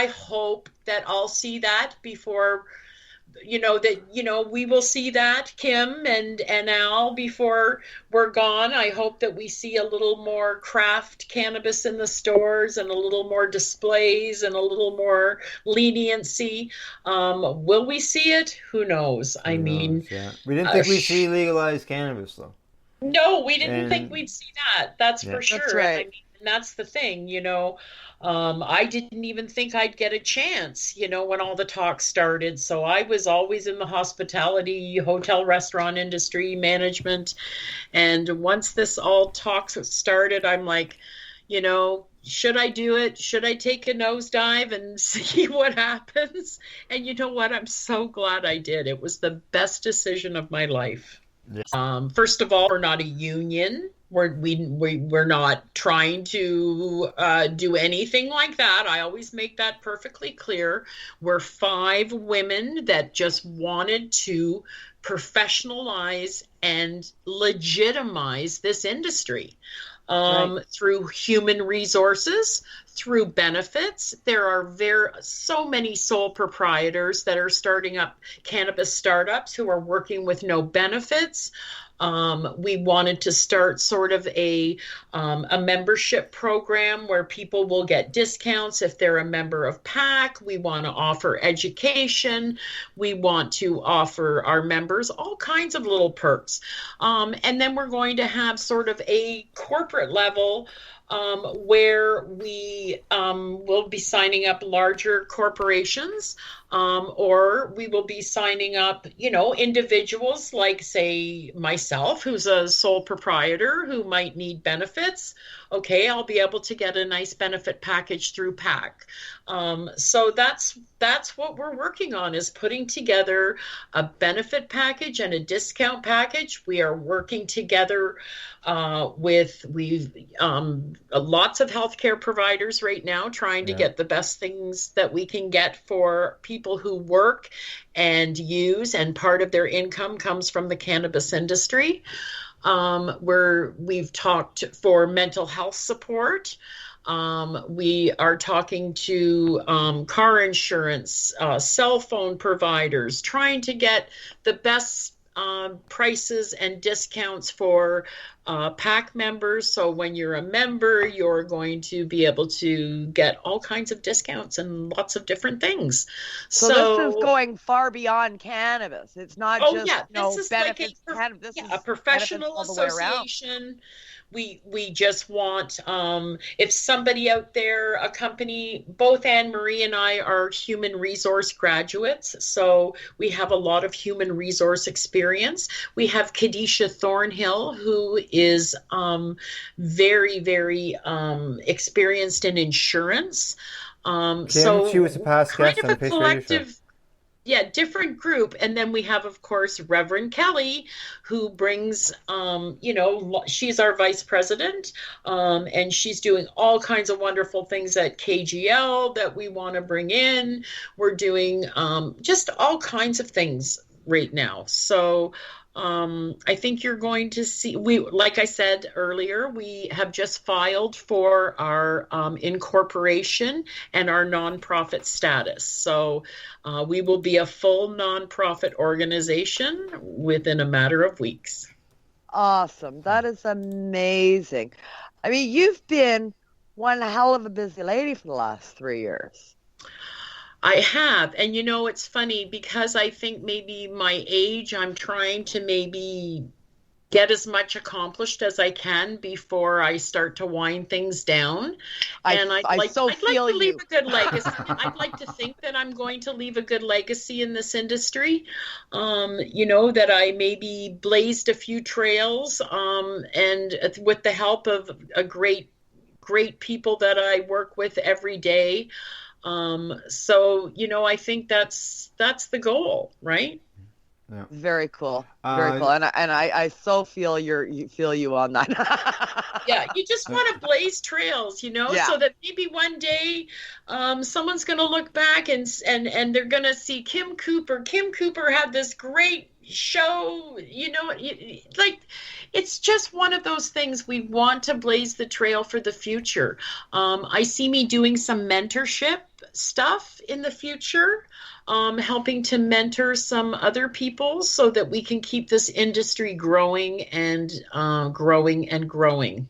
hope that I'll see that before, we will see that, Kim and Al, before we're gone. I hope that we see a little more craft cannabis in the stores and a little more displays and a little more leniency. Will we see it? Who knows? We didn't think we'd see legalized cannabis, though. No, we didn't think we'd see that. That's for sure. That's right. And that's the thing, I didn't even think I'd get a chance, when all the talk started. So I was always in the hospitality, hotel, restaurant industry, management. And once this all talk started, I'm like, should I do it? Should I take a nosedive and see what happens? And you know what? I'm so glad I did. It was the best decision of my life. Yes. First of all, we're not a union. We're not trying to do anything like that. I always make that perfectly clear. We're 5 women that just wanted to professionalize and legitimize this industry through human resources, through benefits. There are so many sole proprietors that are starting up cannabis startups who are working with no benefits. We wanted to start sort of a membership program where people will get discounts if they're a member of PACC. We want to offer education. We want to offer our members all kinds of little perks. And then we're going to have sort of a corporate level where we will be signing up larger corporations, or we will be signing up, individuals like, say, myself, who's a sole proprietor who might need benefits. Okay, I'll be able to get a nice benefit package through PACC. So that's what we're working on, is putting together a benefit package and a discount package. We are working together with lots of healthcare providers right now, trying to get the best things that we can get for people people who work and use, and part of their income comes from the cannabis industry. Where we've talked for mental health support. We are talking to car insurance, cell phone providers, trying to get the best prices and discounts for PACC members. So when you're a member, you're going to be able to get all kinds of discounts and lots of different things. So this is going far beyond cannabis. It's not this is benefits like cannabis. a professional association. We just want, if somebody out there, a company, both Anne Marie and I are human resource graduates, so we have a lot of human resource experience. We have Kadisha Thornhill, who is very, very experienced in insurance. So she was a past guest on the Pace Radio Show. Different group. And then we have, of course, Reverend Kelly, who brings, she's our vice president, and she's doing all kinds of wonderful things at KGL that we want to bring in. We're doing just all kinds of things right now. So I think you're going to see, like I said earlier, we have just filed for our incorporation and our nonprofit status. So we will be a full nonprofit organization within a matter of weeks. Awesome. That is amazing. I mean, you've been one hell of a busy lady for the last 3 years. I have. And it's funny because I think maybe my age, I'm trying to maybe get as much accomplished as I can before I start to wind things down. And I'd like to leave a good legacy. I'd like to think that I'm going to leave a good legacy in this industry. That I maybe blazed a few trails, and with the help of a great people that I work with every day. I think that's the goal, right? Yeah. Very cool. Very cool. And I so feel you on that. Yeah, you just want to blaze trails, so that maybe one day someone's going to look back and they're going to see Kim Cooper. Kim Cooper had this great show, it's just one of those things. We want to blaze the trail for the future. I see me doing some mentorship stuff in the future, helping to mentor some other people so that we can keep this industry growing and growing.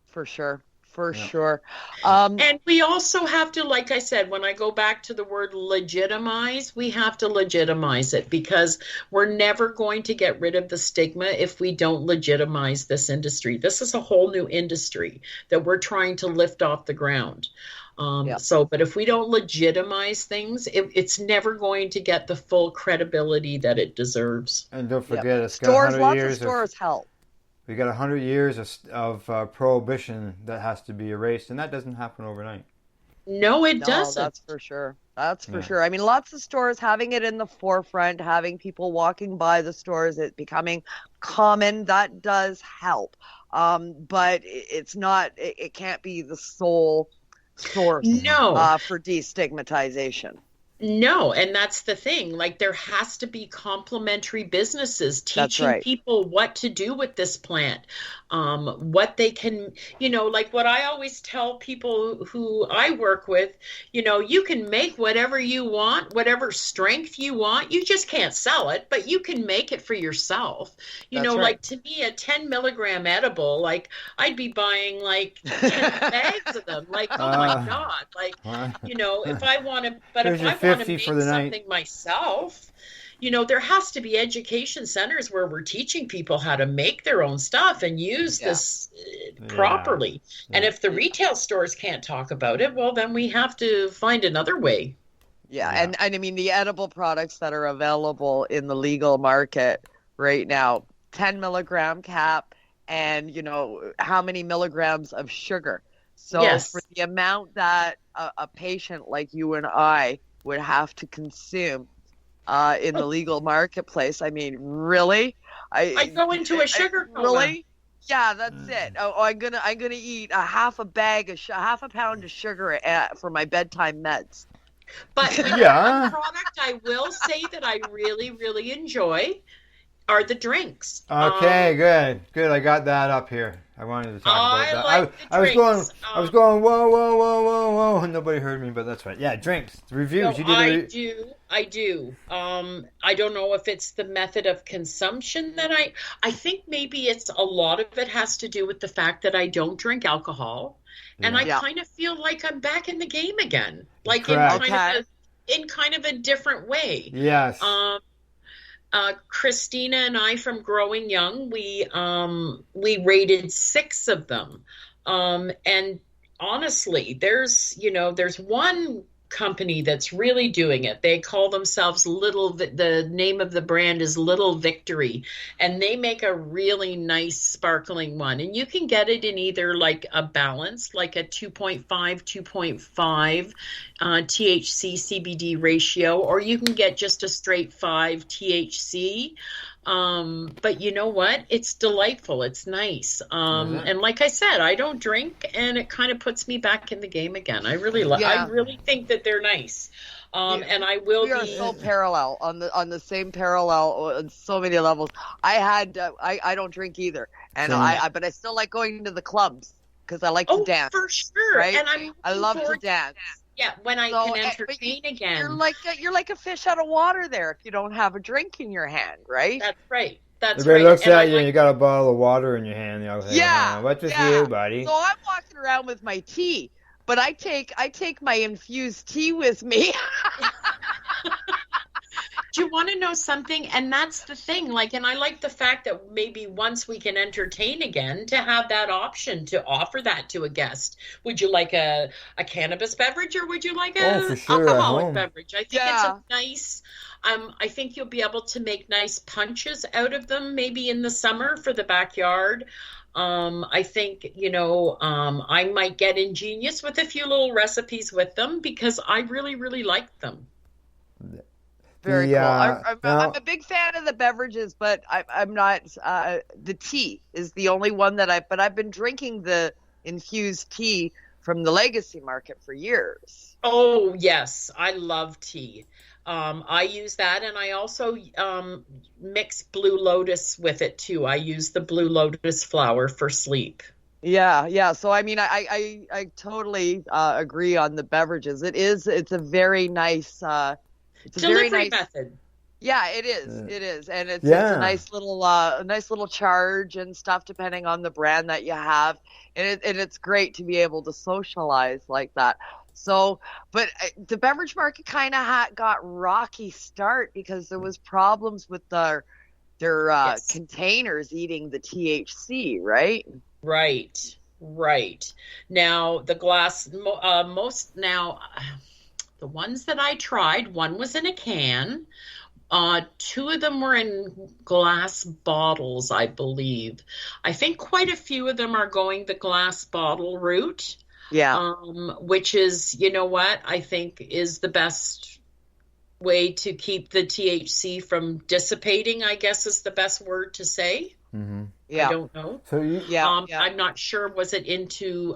For sure. For sure. And we also have to, like I said, when I go back to the word legitimize, we have to legitimize it, because we're never going to get rid of the stigma if we don't legitimize this industry. This is a whole new industry that we're trying to lift off the ground. But if we don't legitimize things, it's never going to get the full credibility that it deserves. And don't forget, it's got 100 years. Lots of stores help. We got 100 years of prohibition that has to be erased, and that doesn't happen overnight. No, it doesn't. That's for sure. That's for sure. I mean, lots of stores having it in the forefront, having people walking by the stores, it becoming common, that does help. But it's not. It can't be the sole source for destigmatization. No, and that's the thing. Like, there has to be complementary businesses teaching people what to do with this plant, what they can, like what I always tell people who I work with, you can make whatever you want, whatever strength you want. You just can't sell it, but you can make it for yourself. Like, to me, a 10 milligram edible, like, I'd be buying like 10 bags of them. Like, oh my God. Like, if I want to, but if I want to make something myself, there has to be education centers where we're teaching people how to make their own stuff and use this properly. And if the retail stores can't talk about it, well, then we have to find another way. And I mean, the edible products that are available in the legal market right now, 10 milligram cap, and how many milligrams of sugar. So for the amount that a patient like you and I would have to consume in the legal marketplace, I mean, really? I go into a sugar coma. Really? Yeah, that's it. I'm gonna eat a half a pound of sugar for my bedtime meds. But Yeah. one product I will say that I really, really enjoy are the drinks. Okay, good. I got that up here. I wanted to talk about I that. like the I was drinks. going, whoa, and nobody heard me, but that's fine. Yeah, drinks, the reviews. No, I do. I don't know if it's the method of consumption that I think maybe it's a lot of it has to do with the fact that I don't drink alcohol, and I kind of feel like I'm back in the game again, like Correct. in kind of a different way. Yes. Christina and I from Growing Young, we rated 6 of them, and honestly, there's one company that's really doing it. They call themselves the name of the brand is Little Victory, and they make a really nice sparkling one, and you can get it in either like a balance, like a 2.5 THC CBD ratio, or you can get just a straight 5 THC. But you know what? It's delightful. It's nice. And like I said, I don't drink, and it kind of puts me back in the game again. I really I really think that they're nice. And I will we are so parallel on the same parallel on so many levels. I don't drink either, and but I still like going to the clubs because I like to dance. For sure. Right? And I love to dance. Yeah, when I can entertain again. You're like a fish out of water there if you don't have a drink in your hand, right? That's right. That's Everybody right. looks at you and you got a bottle of water in your hand. What's with you, buddy? So I'm walking around with my tea, but I take my infused tea with me. Do you want to know something? And that's the thing. And I like the fact that maybe once we can entertain again, to have that option to offer that to a guest. Would you like a cannabis beverage, or would you like a alcoholic beverage? I think it's a nice. I think you'll be able to make nice punches out of them, maybe in the summer for the backyard. I think, I might get ingenious with a few little recipes with them because I really, really like them. Very cool. I'm a big fan of the beverages, but I'm not. The tea is the only one but I've been drinking the infused tea from the Legacy Market for years. Oh, yes. I love tea. I use that, and I also mix Blue Lotus with it too. I use the Blue Lotus flower for sleep. Yeah. So I mean, I totally agree on the beverages. It's a very nice delivery method. Yeah, it is. It is, and it's a nice little charge and stuff depending on the brand that you have, and it's great to be able to socialize like that. So, but the beverage market kind of got rocky start because there was problems with their containers eating the THC, right? Right. Now the glass, the ones that I tried, one was in a can. 2 of them were in glass bottles, I believe. I think quite a few of them are going the glass bottle route. Yeah. Which is, I think is the best way to keep the THC from dissipating, I guess is the best word to say. Mm-hmm. Yeah. I don't know. So I'm not sure. Was it into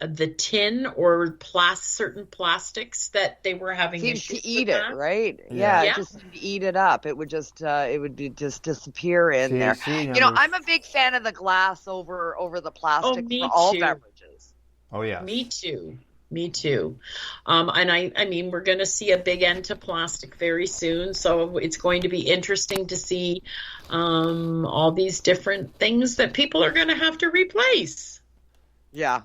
the tin or certain plastics that they were having issues to eat with it, that? Right? Yeah. It just eat it up. It would just just disappear in there. I'm a big fan of the glass over the plastic for all beverages. Oh yeah. Me too. And I mean, we're going to see a big end to plastic very soon. So it's going to be interesting to see all these different things that people are going to have to replace. Yeah.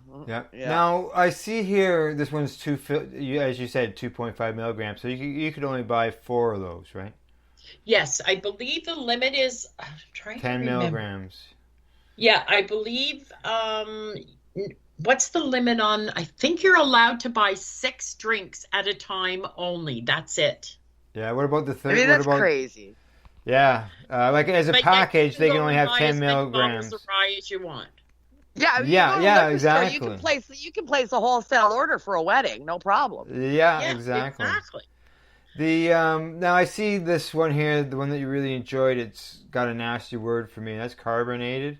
Now I see here this one's as you said, 2.5 milligrams. So you could only buy 4 of those, right? Yes, I believe the limit is 10 milligrams. Yeah, I believe. What's the limit on? I think you're allowed to buy 6 drinks at a time only. That's it. Yeah. What about the third? I mean, that's crazy. Yeah. As a package, they can only have 10 milligrams. As rye as you want. Yeah. Exactly. You can place a wholesale order for a wedding, no problem. Yeah, exactly. Now I see this one here, the one that you really enjoyed. It's got a nasty word for me. That's carbonated.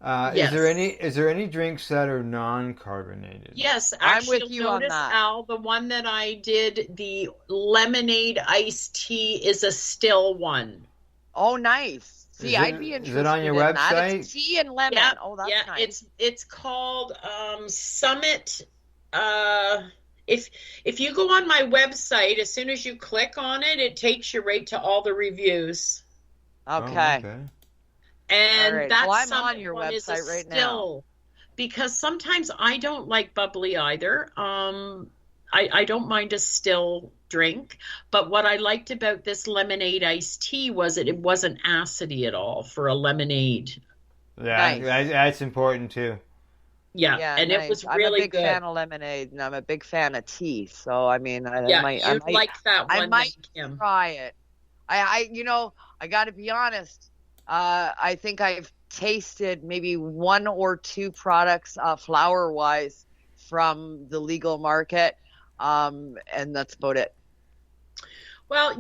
Yes. Is there any drinks that are non-carbonated? Yes, I'm actually, with you'll you on notice, that. Al, the one that I did, the lemonade iced tea, is a still one. Oh, nice. See, I'd be Is interested it on your in that. website? It's tea and lemon. Yeah, Oh, that's yeah, nice. it's called Summit. If you go on my website, as soon as you click on it, it takes you right to all the reviews. Okay. Oh, okay. And All right. that Well, I'm Summit on your one is a website right now. still, because sometimes I don't like bubbly either. I don't mind a still drink, but what I liked about this lemonade iced tea was it wasn't acidy at all for a lemonade. Yeah, Nice. that's important too. Yeah, Yeah, and nice. it was I'm a really big good. fan of lemonade, and I'm a big fan of tea. So, I mean, I Yeah, might, you'd like that I one, might then, Kim. try it. I got to be honest. I think I've tasted maybe one or two products, flower-wise, from the legal market, and that's about it. Well,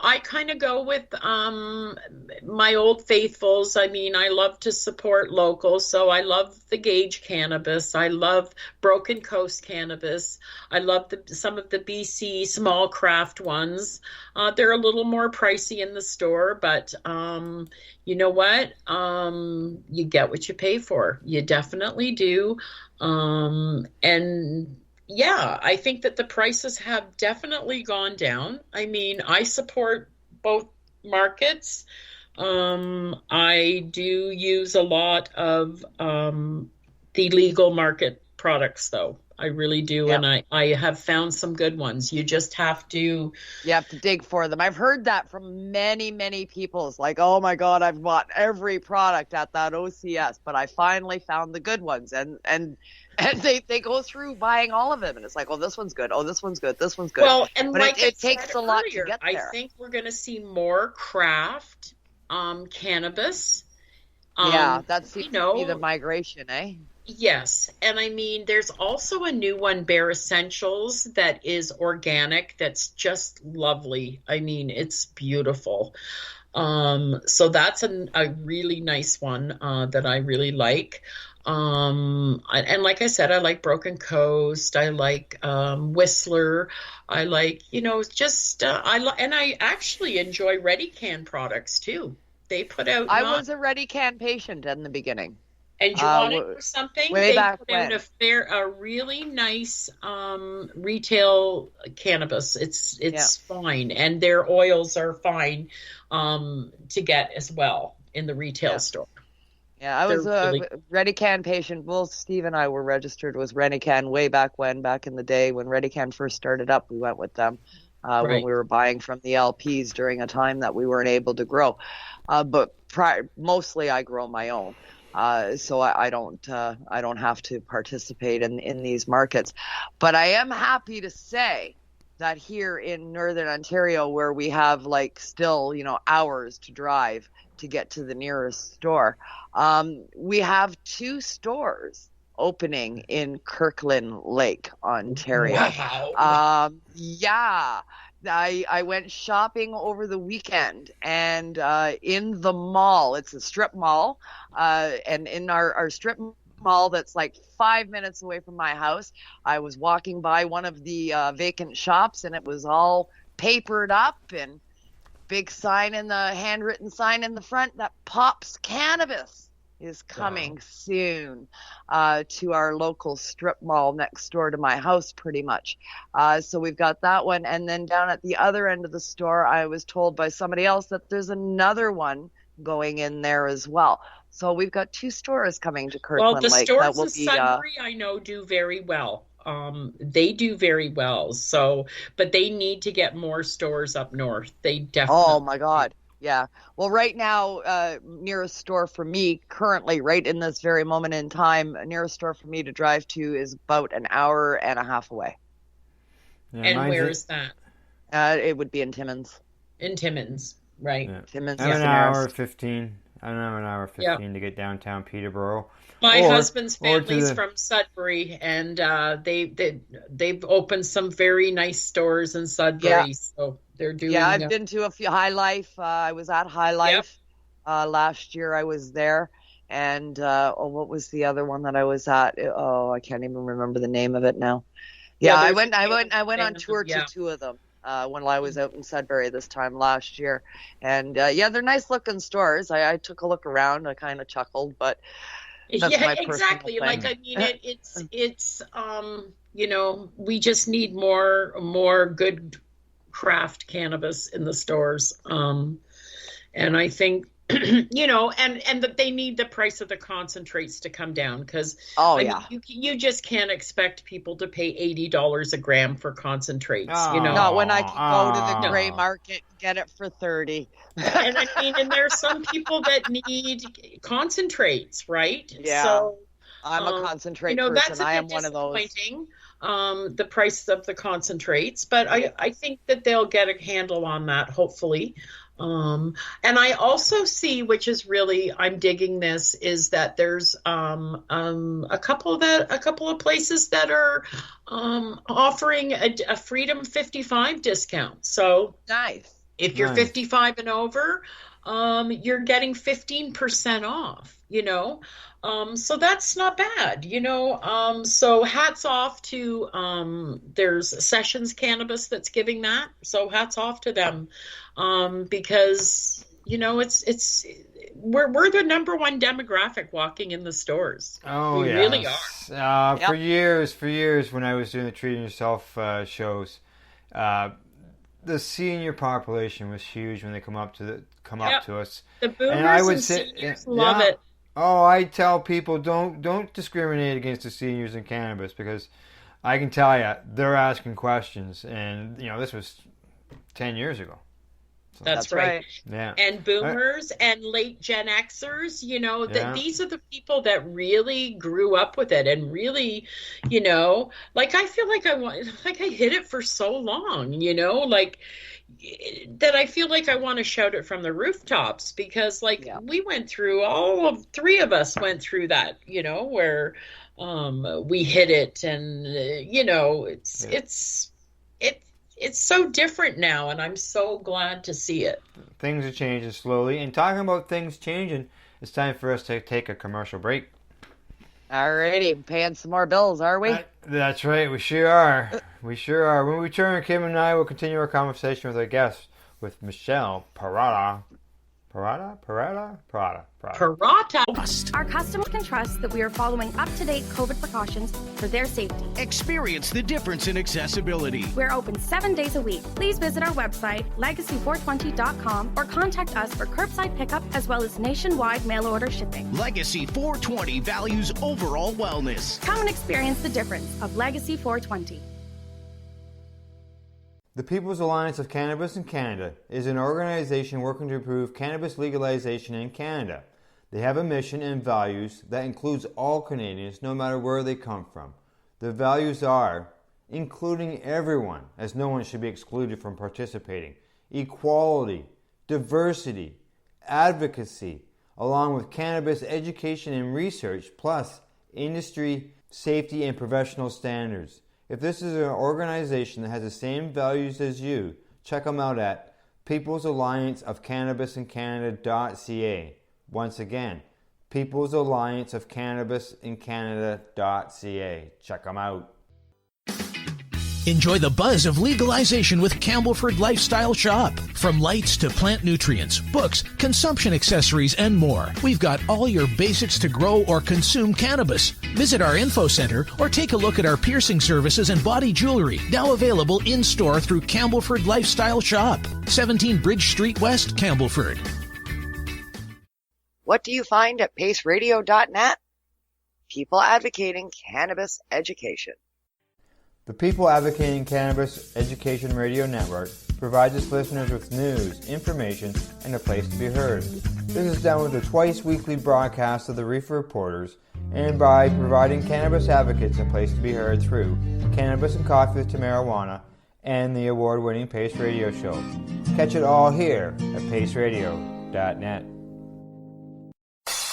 I kind of go with my old faithfuls. I mean, I love to support local, so I love the Gage Cannabis. I love Broken Coast Cannabis. I love some of the BC small craft ones. They're a little more pricey in the store, but you know what? You get what you pay for. You definitely do. And yeah, I think that the prices have definitely gone down. I mean, I support both markets. I do use a lot of the legal market products, though. I really do, Yep. and I have found some good ones. You just have to... You have to dig for them. I've heard that from many, many people. It's like, oh my God, I've bought every product at that OCS, but I finally found the good ones. And they go through buying all of them, and it's like, oh, this one's good. Oh, this one's good. This one's good. Well, and but like it I takes said a lot earlier, to get there. I think we're going to see more craft cannabis. Yeah, that seems to be the migration, eh? Yes. And I mean, there's also a new one, Bare Essentials, that is organic. That's just lovely. I mean, it's beautiful. So that's a really nice one that I really like. And like I said, I like Broken Coast. I like Whistler. I like, just I actually enjoy Ready Can products too. They put out. I was a Ready Can patient in the beginning. And you want to know something? Way They back put out a really nice retail cannabis. It's fine, and their oils are fine to get as well in the retail store. Yeah, I was a Ready Can patient. Well, Steve and I were registered with Ready Can way back in the day when Ready Can first started up. We went with them when we were buying from the LPs during a time that we weren't able to grow. But mostly I grow my own. So I don't have to participate in these markets. But I am happy to say that here in Northern Ontario, where we have still, hours to drive to get to the nearest store, we have 2 stores opening in Kirkland Lake, Ontario. Wow. Yeah. I went shopping over the weekend, and in the mall, it's a strip mall, and in our strip mall that's 5 minutes away from my house, I was walking by one of the vacant shops, and it was all papered up, and big handwritten sign in the front that Pops Cannabis is coming soon to our local strip mall next door to my house, pretty much. So we've got that one. And then down at the other end of the store, I was told by somebody else that there's another one going in there as well. So we've got 2 stores coming to Kirkland Well, the Lake. stores that will in be, Sudbury, I know, do very well. They do very well. So, but they need to get more stores up north. They definitely. Oh my God. Yeah. Well, right now, nearest store for me currently, right in this very moment in time, nearest store for me to drive to is about an hour and a half away. Yeah, and where is that? It would be in Timmins. In Timmins, right? Yeah. Timmins. I'm an hour 15. I don't have an hour 15 Yep. to get downtown Peterborough. My husband's family's from Sudbury, and they've opened some very nice stores in Sudbury. So they're doing. Yeah, I've been to a few. High Life. I was at High Life last year. I was there, And what was the other one that I was at? Oh, I can't even remember the name of it now. Yeah, I went on tour to two of them when I was out in Sudbury this time last year. And they're nice looking stores. I took a look around. I kind of chuckled, but that's my exactly. Thing. Like, I mean, it's we just need more good craft cannabis in the stores. And I think, and that they need the price of the concentrates to come down, because you just can't expect people to pay $80 a gram for concentrates. Not when I can go to the gray market and get it for $30. And I mean, and there's some people that need concentrates, right? Yeah. So I'm a concentrate person. That's I am one of those. The price of the concentrates, but I think that they'll get a handle on that, hopefully. And I also see, which is really, I'm digging this, is that there's a couple of places that are offering a Freedom 55 discount. So nice. If you're 55 and over, you're getting 15% off. So that's not bad, so hats off to, there's Sessions Cannabis that's giving that. So hats off to them, because, we're the number one demographic walking in the stores. Oh, we really are. For years when I was doing the Treating Yourself shows, the senior population was huge when they come up to us. The boomers and seniors love it. Oh, I tell people don't discriminate against the seniors in cannabis, because I can tell you they're asking questions, and this was 10 years ago. So. That's right. Yeah. And boomers and late Gen Xers, these are the people that really grew up with it and really, I feel like I hid it for so long, that I feel like I want to shout it from the rooftops, because we went through, three of us went through that, where we hid it, and it's so different now, and I'm so glad to see it. Things are changing slowly, and talking about things changing, it's time for us to take a commercial break. Alrighty, paying some more bills, are we? That's right, we sure are. We sure are. When we return, Kim and I will continue our conversation with our guest, with Michele Parrotta. Parata. Our customers can trust that we are following up-to-date COVID precautions for their safety. Experience the difference in accessibility. We're open 7 days a week. Please visit our website, legacy420.com, or contact us for curbside pickup as well as nationwide mail order shipping. Legacy 420 values overall wellness. Come and experience the difference of Legacy 420. The People's Alliance of Cannabis in Canada is an organization working to improve cannabis legalization in Canada. They have a mission and values that includes all Canadians, no matter where they come from. The values are including everyone, as no one should be excluded from participating, equality, diversity, advocacy, along with cannabis education and research, plus industry, safety, and professional standards. If this is an organization that has the same values as you, check them out at peoplesallianceofcannabisincanada.ca. Once again, peoplesallianceofcannabisincanada.ca. Check them out. Enjoy the buzz of legalization with Campbellford Lifestyle Shop. From lights to plant nutrients, books, consumption accessories, and more, we've got all your basics to grow or consume cannabis. Visit our info center or take a look at our piercing services and body jewelry, now available in-store through Campbellford Lifestyle Shop, 17 Bridge Street West, Campbellford. What do you find at paceradio.net? People advocating cannabis education. The People Advocating Cannabis Education Radio Network provides its listeners with news, information, and a place to be heard. This is done with a twice-weekly broadcast of the Reefer Reporters, and by providing cannabis advocates a place to be heard through Cannabis and Coffee to Marijuana and the award-winning Pace Radio Show. Catch it all here at paceradio.net.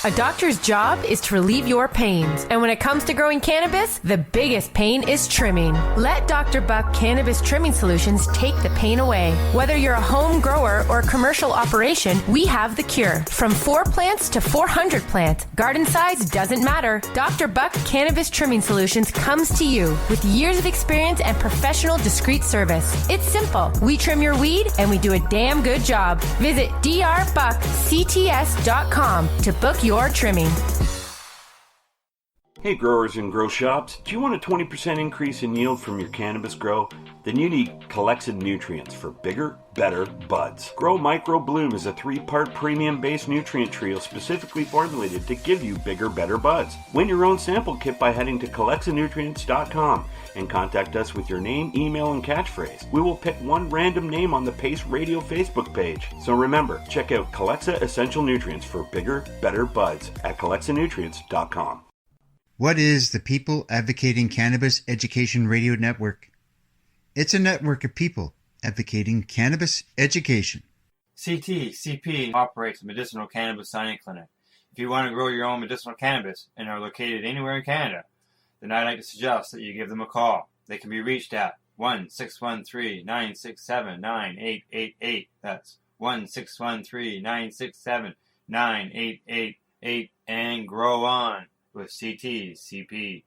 A doctor's job is to relieve your pains. And when it comes to growing cannabis, the biggest pain is trimming. Let Dr. Buck Cannabis Trimming Solutions take the pain away. Whether you're a home grower or a commercial operation, we have the cure. From 4 plants to 400 plants, garden size doesn't matter. Dr. Buck Cannabis Trimming Solutions comes to you with years of experience and professional discreet service. It's simple. We trim your weed and we do a damn good job. Visit drbuckcts.com to book your trimming. Hey growers and grow shops, do you want a 20% increase in yield from your cannabis grow? Then you need Collection Nutrients for bigger, better buds. Grow Micro Bloom is a 3-part premium-based nutrient trio specifically formulated to give you bigger, better buds. Win your own sample kit by heading to ColexaNutrients.com and contact us with your name, email, and catchphrase. We will pick one random name on the Pace Radio Facebook page. So remember, check out Colexa Essential Nutrients for bigger, better buds at ColexaNutrients.com. What is the People Advocating Cannabis Education Radio Network? It's a network of people advocating cannabis education. CTCP operates a medicinal cannabis signing clinic. If you want to grow your own medicinal cannabis and are located anywhere in Canada, then I'd like to suggest that you give them a call. They can be reached at 1-613-967-9888. That's 1-613-967-9888, and grow on with CTCP.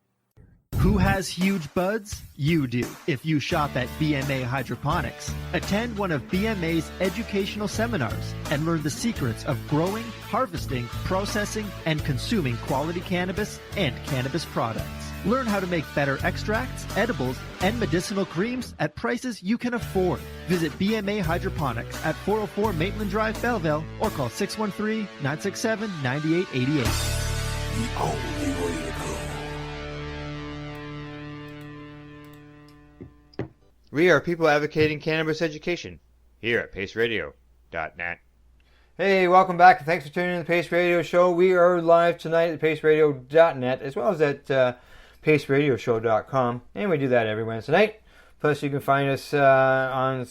Who has huge buds? You do. If you shop at BMA Hydroponics, attend one of BMA's educational seminars and learn the secrets of growing, harvesting, processing, and consuming quality cannabis and cannabis products. Learn how to make better extracts, edibles, and medicinal creams at prices you can afford. Visit BMA Hydroponics at 404 Maitland Drive, Belleville, or call 613-967-9888. The only way to go. We are people advocating cannabis education here at paceradio.net. Hey, welcome back, and thanks for tuning in to the Pace Radio Show. We are live tonight at paceradio.net as well as at paceradioshow.com, and we do that every Wednesday night. Plus, you can find us on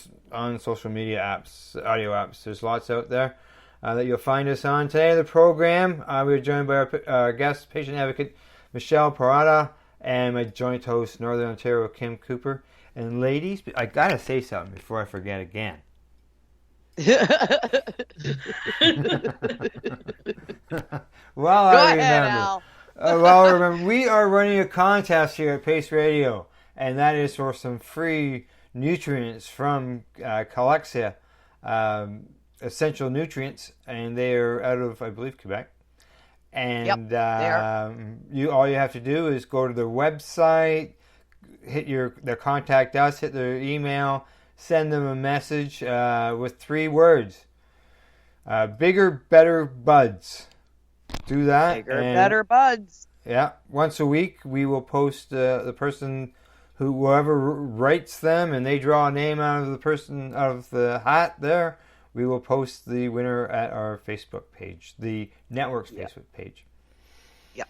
social media apps, audio apps. There's lots out there that you'll find us on. Today on the program, we're joined by our guest, patient advocate Michele Parrotta, and my joint host, Northern Ontario, Kim Cooper. And ladies, I gotta say something before I forget again. Remember, we are running a contest here at Pace Radio, and that is for some free nutrients from Colexa Essential Nutrients, and they are out of, I believe, Quebec. And all you have to do is go to their website, hit their contact us, hit their email, send them a message with 3 words: bigger, better buds. Do that. Bigger, better buds. Yeah, once a week we will post the person whoever writes them, and they draw a name out of the person out of the hat there. We will post the winner at our Facebook page, the network's Facebook page. Yep.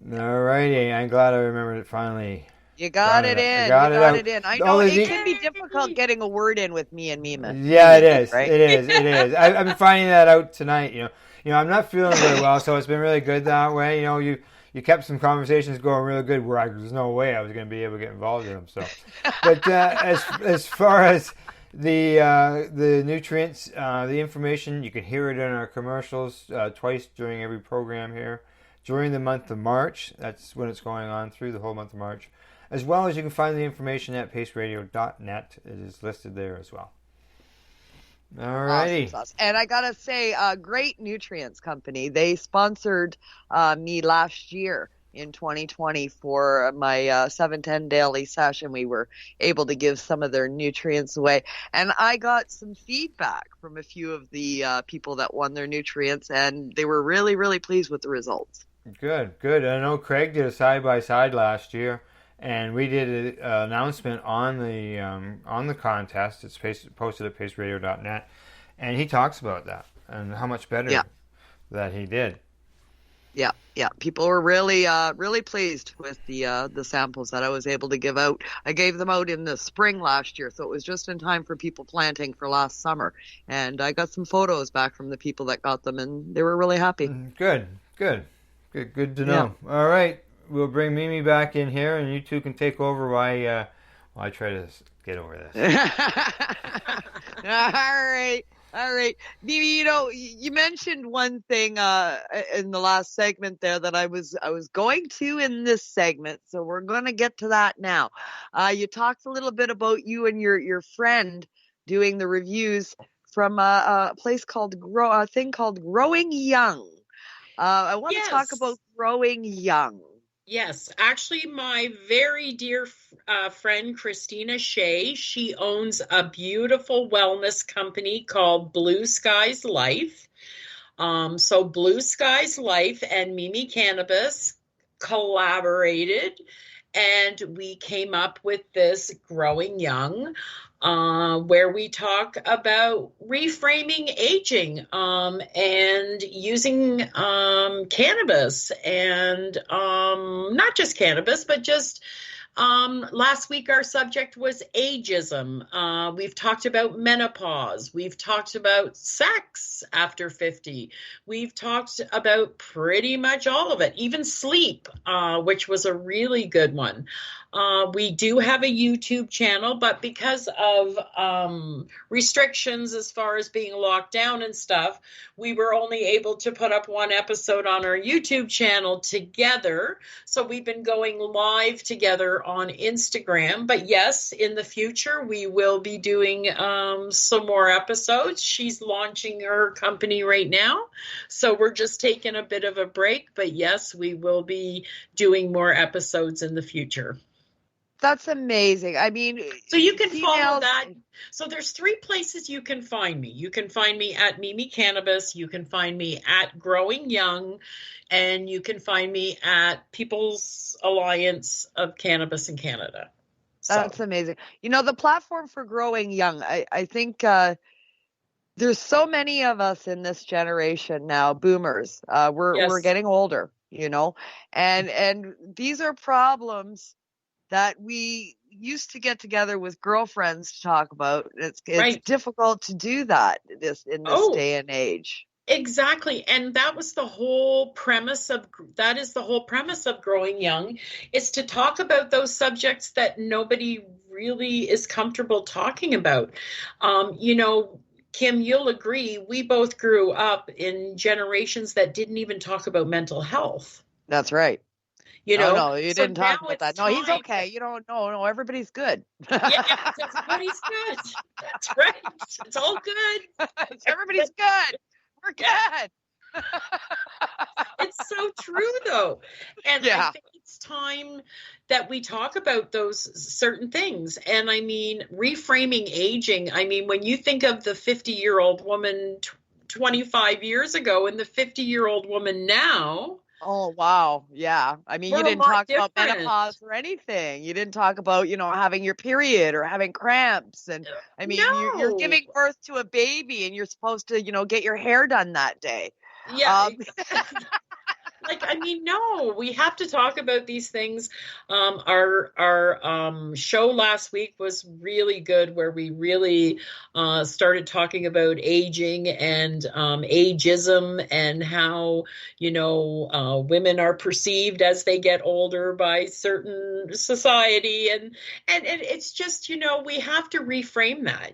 Alrighty, I'm glad I remembered it finally. You got it in. I know it can be difficult getting a word in with me and Mima. Yeah, it is. Right? It is. I've been finding that out tonight. You know, I'm not feeling very well, so it's been really good that way. You know, you kept some conversations going really good where there's no way I was going to be able to get involved in them. So, but as far as the nutrients, the information, you can hear it in our commercials twice during every program here during the month of March. That's when it's going on through the whole month of March. As well as you can find the information at paceradio.net. It is listed there as well. Alrighty. Awesome. And I gotta say, great nutrients company. They sponsored me last year in 2020 for my 710 daily session. We were able to give some of their nutrients away, and I got some feedback from a few of the people that won their nutrients, and they were really, really pleased with the results. Good. I know Craig did a side-by-side last year, and we did an announcement on the contest. It's posted at paceradio.net, and he talks about that and how much better that he did. Yeah. People were really, really pleased with the samples that I was able to give out. I gave them out in the spring last year, so it was just in time for people planting for last summer. And I got some photos back from the people that got them, and they were really happy. Good. Good to know. Yeah. All right, we'll bring Mimi back in here, and you two can take over while I try to get over this. All right. Mimi, you mentioned one thing in the last segment there that I was going to in this segment, so we're going to get to that now. You talked a little bit about you and your friend doing the reviews from a place called Growing Young. I want to talk about Growing Young. Yes, actually, my very dear friend Christina Shea, she owns a beautiful wellness company called Blue Skies Life. So Blue Skies Life and Mimi Cannabis collaborated, and we came up with this Growing Young, where we talk about reframing aging and using cannabis, and not just cannabis, but just last week our subject was ageism. We've talked about menopause. We've talked about sex after 50. We've talked about pretty much all of it, even sleep, which was a really good one. We do have a YouTube channel, but because of restrictions as far as being locked down and stuff, we were only able to put up one episode on our YouTube channel together. So we've been going live together on Instagram. But yes, in the future, we will be doing some more episodes. She's launching her company right now, so we're just taking a bit of a break. But yes, we will be doing more episodes in the future. That's amazing. I mean, so you can follow that. So there's 3 places you can find me. You can find me at Mimi Cannabis. You can find me at Growing Young, and you can find me at People's Alliance of Cannabis in Canada. That's amazing. The platform for Growing Young, I think there's so many of us in this generation now, boomers. We're getting older, and these are problems that we used to get together with girlfriends to talk about. It's difficult to do that in this day and age. Exactly. And that was the whole premise of Growing Young, is to talk about those subjects that nobody really is comfortable talking about. Kim, you'll agree, we both grew up in generations that didn't even talk about mental health. That's right. No, you didn't talk about that. No, he's okay. No, everybody's good. Yeah, everybody's good. That's right. It's all good. Everybody's good. We're good. It's so true, though. And I think it's time that we talk about those certain things. And I mean, reframing aging. I mean, when you think of the 50-year-old woman 25 years ago and the 50-year-old woman now. Oh, wow. Yeah. I mean, you didn't talk about menopause or anything. You didn't talk about, having your period or having cramps. And I mean, you're giving birth to a baby and you're supposed to, get your hair done that day. Yeah. No, we have to talk about these things. Our show last week was really good, where we really started talking about aging and ageism, and how, women are perceived as they get older by certain society. And it's just, we have to reframe that,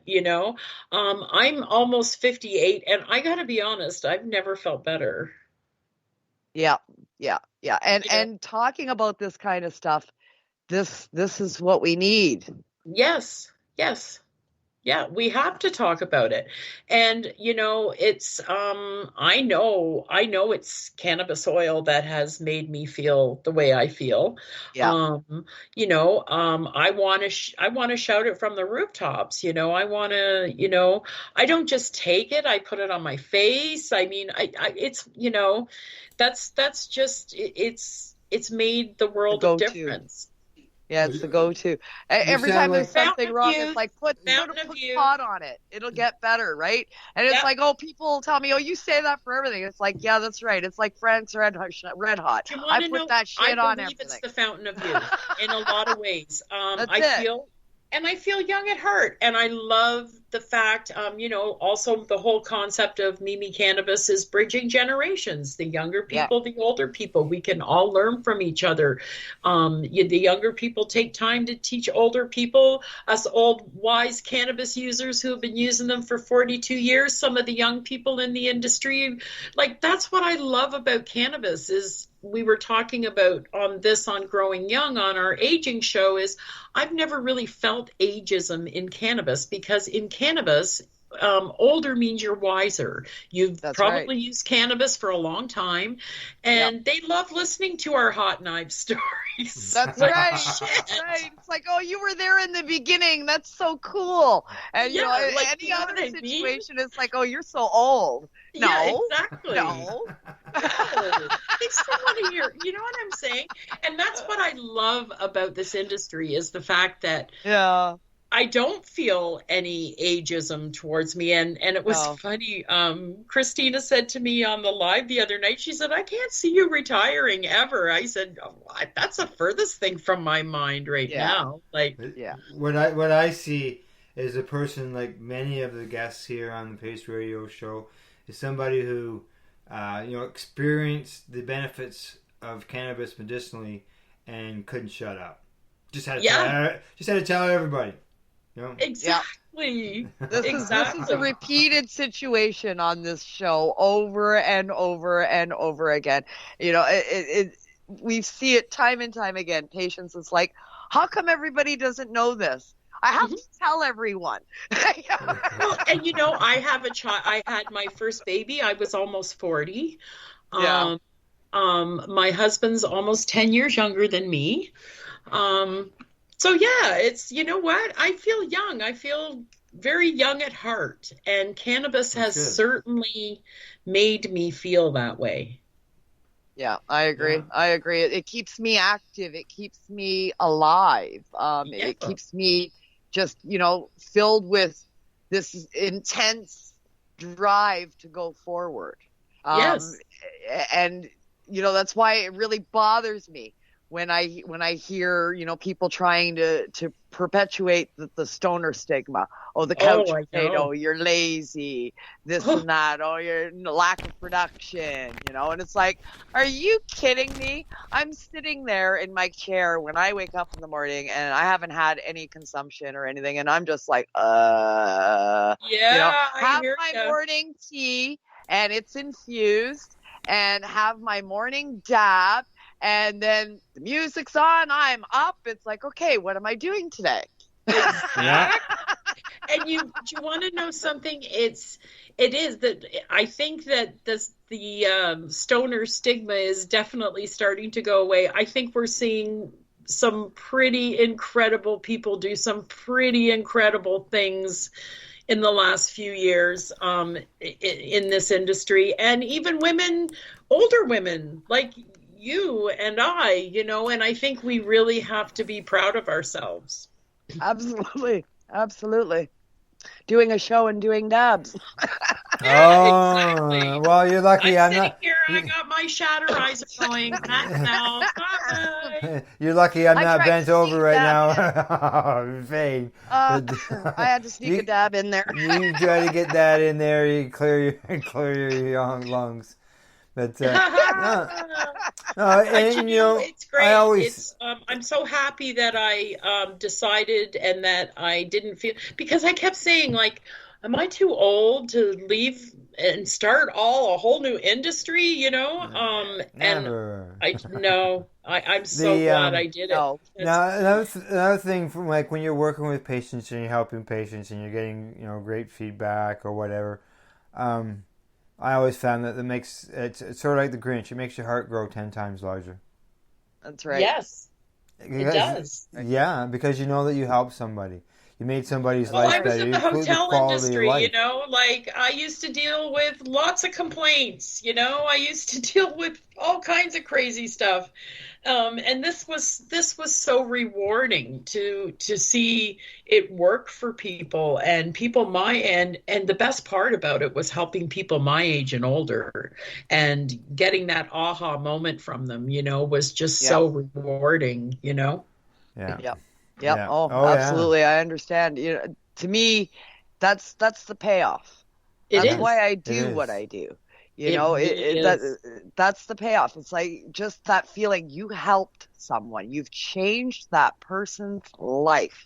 I'm almost 58, and I got to be honest, I've never felt better. Yeah. And talking about this kind of stuff, this is what we need. Yes. Yeah, we have to talk about it. And, it's, I know it's cannabis oil that has made me feel the way I feel. Yeah. I want to shout it from the rooftops. I want to, I don't just take it. I put it on my face. I mean, it's, that's just, it's made the world of difference. Yeah, it's the go-to. Every time there's something wrong, it's like put pot on it. It'll get better, right? And it's like, people tell me, you say that for everything. It's like, yeah, that's right. It's like Frank's Red Hot. I put that shit on everything. I believe it's the fountain of youth in a lot of ways. I feel and I feel young at heart. And I love the fact, also the whole concept of Mimi Cannabis is bridging generations, the younger people, the older people. We can all learn from each other. The younger people take time to teach older people, us old, wise cannabis users who have been using them for 42 years, some of the young people in the industry. Like, that's what I love about cannabis is, we were talking about on Growing Young on our aging show, is I've never really felt ageism in cannabis, because in cannabis, older means you're wiser. You've probably used cannabis for a long time, and they love listening to our hot knife stories. That's right. That's right. It's like, oh, you were there in the beginning. That's so cool. And any other situation, it's like, oh, you're so old. No, yeah, exactly. No. They still want to hear, you know what I'm saying? And that's what I love about this industry, is the fact that I don't feel any ageism towards me. And it was funny. Christina said to me on the live the other night, she said, I can't see you retiring ever. I said, that's the furthest thing from my mind right now. Like, what I see is a person like many of the guests here on the Pace Radio show is somebody who, experienced the benefits of cannabis medicinally and couldn't shut up. Just had to tell everybody. Exactly. This is a repeated situation on this show over and over and over again. We see it time and time again. Patients, it's like, how come everybody doesn't know this? I have to tell everyone. Well, and I have a child. I had my first baby. I was almost 40. My husband's almost 10 years younger than me. So it's, you know what? I feel young. I feel very young at heart. And cannabis has certainly made me feel that way. Yeah, I agree. Yeah. I agree. It keeps me active. It keeps me alive. It keeps me just, filled with this intense drive to go forward. And, that's why it really bothers me when I hear, people trying to perpetuate the stoner stigma. Oh, the couch potato, you're lazy, this and that. Oh, you're lack of production, and it's like, are you kidding me? I'm sitting there in my chair when I wake up in the morning and I haven't had any consumption or anything. And I'm just like, have my morning tea and it's infused, and have my morning dab. And then the music's on, I'm up. It's like, okay, what am I doing today? And do you want to know something? It is that I think that the stoner stigma is definitely starting to go away. I think we're seeing some pretty incredible people do some pretty incredible things in the last few years in this industry. And even women, older women, like you and I, and I think we really have to be proud of ourselves. Absolutely. Absolutely. Doing a show and doing dabs. Exactly. Well, you're lucky I'm sitting not here. I got my shatterizer going. You're lucky I'm not bent over right now. Vain. I had to sneak a dab in there. You try to get that in there, you clear your lungs. But it's great. I'm so happy that I decided and that I didn't feel, because I kept saying, like, am I too old to leave and start a whole new industry? Never. And I'm so glad I did it. No. Now another thing, from like when you're working with patients and you're helping patients and you're getting great feedback or whatever. I always found that it's sort of like the Grinch. It makes your heart grow 10 times larger. That's right. Yes, it does. Yeah, because you know that you helped somebody. You made somebody's life better. I was in the hotel industry, like I used to deal with lots of complaints, I used to deal with all kinds of crazy stuff. And this was so rewarding to see it work for people and people my end. And the best part about it was helping people my age and older, and getting that aha moment from them, was just so rewarding, Yeah. Yep. Yep. Yeah. Oh, Oh, yeah. absolutely. I understand. To me, that's the payoff. It That's is. why I It do is. what I do. It really is. That's the payoff. It's like just that feeling you helped someone. You've changed that person's life.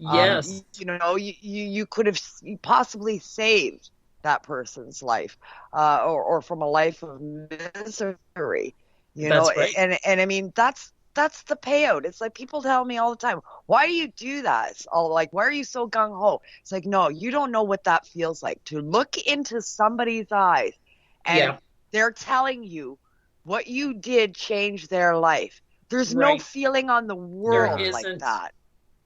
Yes. You could have possibly saved that person's life, or from a life of misery. That's right. And I mean that's the payout. It's like people tell me all the time, why do you do that? It's all like, why are you so gung ho? It's like, no, you don't know what that feels like to look into somebody's eyes and they're telling you what you did changed their life. There's no feeling on the world like that.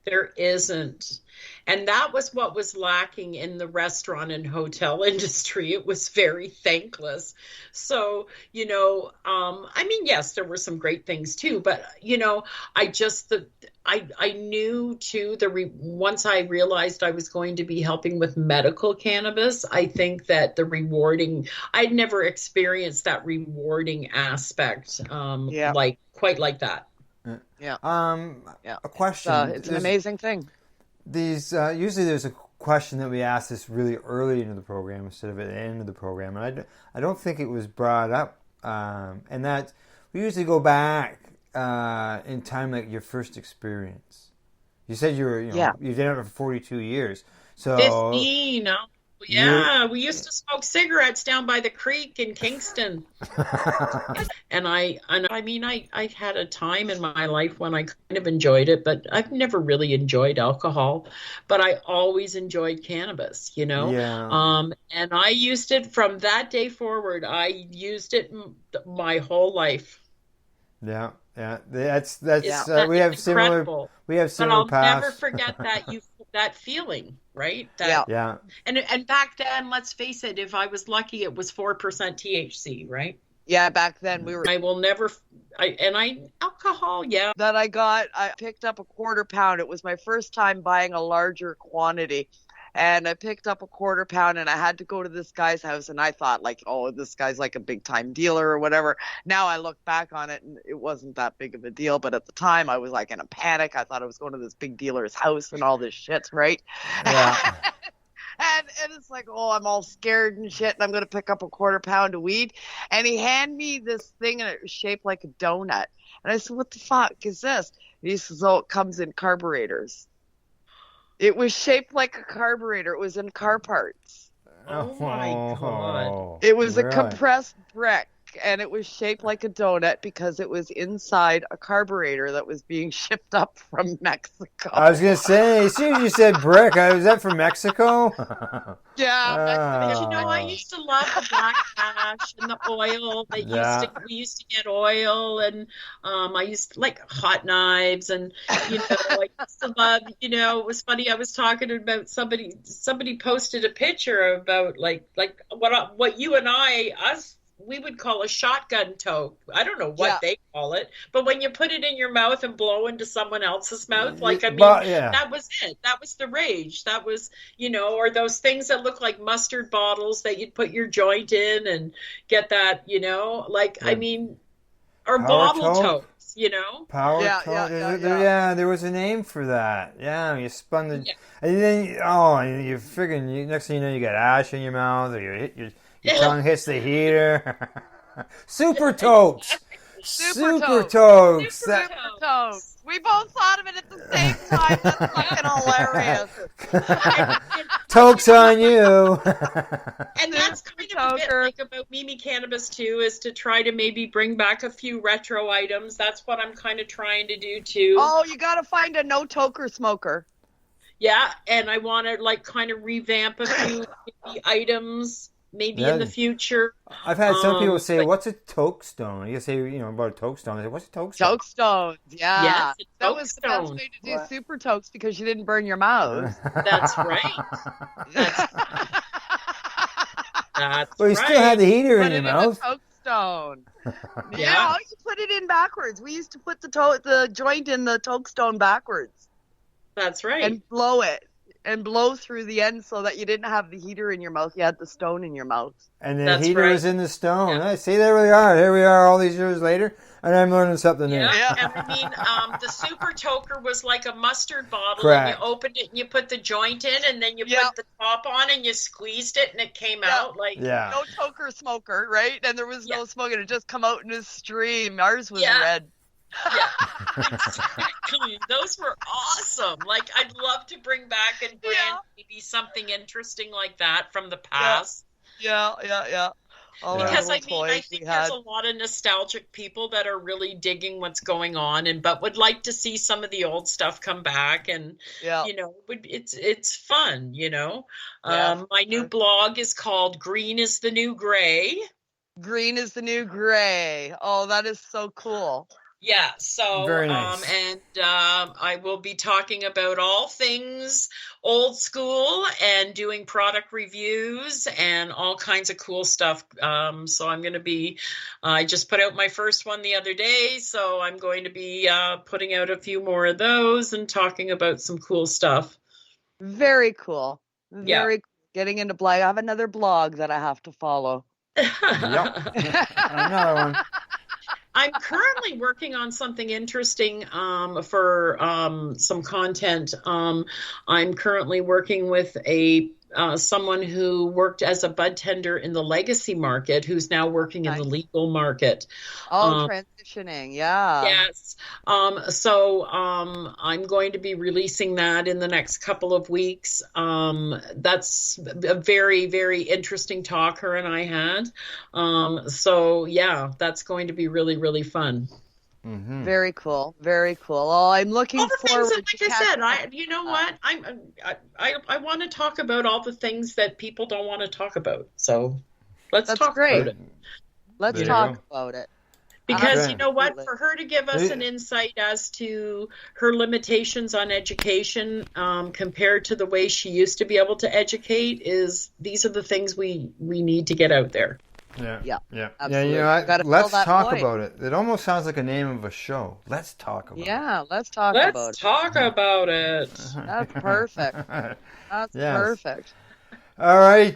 There isn't. And that was what was lacking in the restaurant and hotel industry. It was very thankless. So, I mean, yes, there were some great things too, but, I knew too, once I realized I was going to be helping with medical cannabis, I think that I'd never experienced that rewarding aspect, quite like that. Yeah. A question. It's an amazing thing. These usually there's a question that we ask this really early into the program instead of at the end of the program, and I don't think it was brought up. And that we usually go back in time, like your first experience. You said you've been out for 42 years. So 15. Yeah, we used to smoke cigarettes down by the creek in Kingston. and I mean, I had a time in my life when I kind of enjoyed it, but I've never really enjoyed alcohol, but I always enjoyed cannabis, Yeah. And I used it from that day forward. I used it my whole life. Yeah. That's we have incredible. Similar But I'll paths. never forget that feeling, right? Yeah. And back then, let's face it, if I was lucky, it was 4% THC, right? Yeah, back then I will never. Alcohol, yeah. That I picked up a quarter pound. It was my first time buying a larger quantity. And I picked up a quarter pound and I had to go to this guy's house. And I thought like, oh, this guy's like a big time dealer or whatever. Now I look back on it and it wasn't that big of a deal. But at the time I was like in a panic. I thought I was going to this big dealer's house and all this shit, right? Yeah. And it's like, oh, I'm all scared and shit. And I'm going to pick up a quarter pound of weed. And he handed me this thing and it was shaped like a donut. And I said, what the fuck is this? And he says, oh, it comes in carburetors. It was shaped like a carburetor. It was in car parts. Oh my God. It was a compressed brick, and it was shaped like a donut because it was inside a carburetor that was being shipped up from Mexico. I was going to say, as soon as you said brick, was that from Mexico? Yeah. Mexico. I used to love the black ash and the oil. We used to get oil, and I used to like hot knives, and I used to love. It was funny. I was talking about somebody posted a picture about like what you and we would call a shotgun toke. I don't know what they call it, but when you put it in your mouth and blow into someone else's mouth, that was it. That was the rage. That was, or those things that look like mustard bottles that you'd put your joint in and get that, I mean, or bottle tokes, Power toke. There was a name for that. Yeah, you spun the, and then you're figuring. Next thing you know, you got ash in your mouth, or your tongue hits the heater. Super tokes. Super tokes. We both thought of it at the same time. That's fucking hilarious. Tokes on you. And that's kind of a bit like about Mimi Cannabis too, is to try to maybe bring back a few retro items. That's what I'm kind of trying to do too. Oh, you got to find a no-toker smoker. Yeah, and I want to kind of revamp a few items. Maybe in the future. I've had some people say, what's a toke stone? You say, about a toke stone. I say, what's a toke stone? Toke stones, yeah. Yes, that was the best way to do super tokes because you didn't burn your mouth. That's right. That's well, you still had the heater in your mouth. Toke stone. Yeah, you put it in backwards. We used to put the joint in the toke stone backwards. That's right. And blow it. And blow through the end so that you didn't have the heater in your mouth. You had the stone in your mouth. And the heater is in the stone. Yeah. See, there we are. Here we are all these years later. And I'm learning something new. Yeah, and I mean, the super toker was like a mustard bottle, Correct. and you opened it and you put the joint in, and then you put the top on and you squeezed it, and it came out like no toker smoker, right? And there was no smoke, and it just come out in a stream. Ours was red. Yeah, exactly. Those were awesome. Like, I'd love to bring back and brand maybe something interesting like that from the past. Yeah. Because I think there's a lot of nostalgic people that are really digging what's going on, but would like to see some of the old stuff come back, and you know, it's fun. You know, my new blog is called "Green is the New Gray." Green is the new gray. Oh, that is so cool. Yeah, so very nice. I will be talking about all things old school and doing product reviews and all kinds of cool stuff. So I'm going to be, I just put out my first one the other day, so I'm going to be putting out a few more of those and talking about some cool stuff. Very cool. Very cool. Getting into blog. I have another blog that I have to follow. Another one. I'm currently working on something interesting for some content. I'm currently working with someone who worked as a bud tender in the legacy market, who's now working in the legal market. Transitioning, Yes. So I'm going to be releasing that in the next couple of weeks. That's a very, very interesting talk her and I had. So yeah, that's going to be really, really fun. Mm-hmm. Very cool. Very cool. Oh, I'm looking forward to like I said, you know what? I want to talk about all the things that people don't want to talk about. So let's talk about it. Let's talk about it. Because you know what? For her to give us an insight as to her limitations on education compared to the way she used to be able to educate, these are the things we need to get out there. Yeah. Absolutely. You know what? Let's talk about it. It almost sounds like a name of a show. Let's talk about it. Yeah, let's talk about it. Let's talk about it. That's perfect. That's perfect. All right,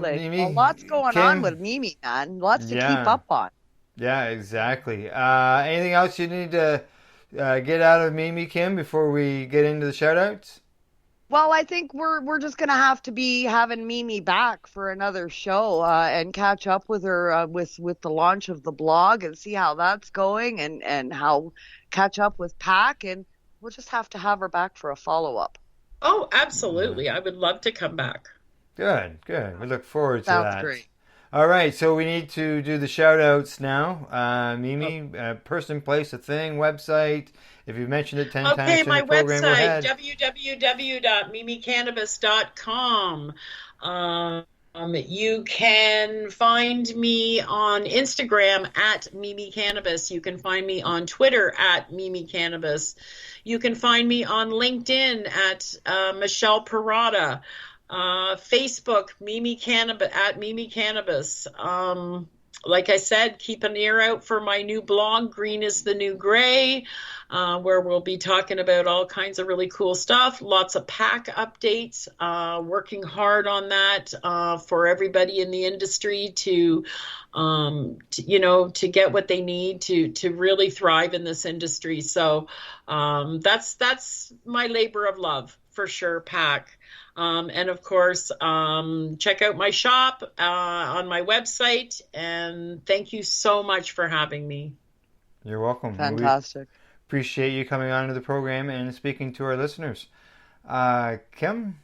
Mimi. Well, lots going on with Mimi, man. Lots to keep up on. Yeah, exactly. Anything else you need to get out of Mimi, Kim, before we get into the shout-outs? Well, I think we're just going to have to be having Mimi back for another show and catch up with her with the launch of the blog and see how that's going and how catch up with PACC, and we'll just have to have her back for a follow-up. Oh, absolutely. I would love to come back. Good. We look forward to that. Sounds great. All right, so we need to do the shout-outs now. Mimi, person, place, a thing, website. If you've mentioned it 10 times in the program, go ahead. www.mimicannabis.com. You can find me on Instagram at Mimi Cannabis. You can find me on Twitter at Mimi Cannabis. You can find me on LinkedIn at Michele Parrotta. Facebook, Mimi Cannabis. Like I said, keep an ear out for my new blog, Green is the New Gray, where we'll be talking about all kinds of really cool stuff. Lots of PACC updates, working hard on that for everybody in the industry to get what they need to really thrive in this industry. So that's my labor of love for sure, PACC. And of course, check out my shop on my website. And thank you so much for having me. You're welcome. Fantastic. We appreciate you coming on to the program and speaking to our listeners. Kim?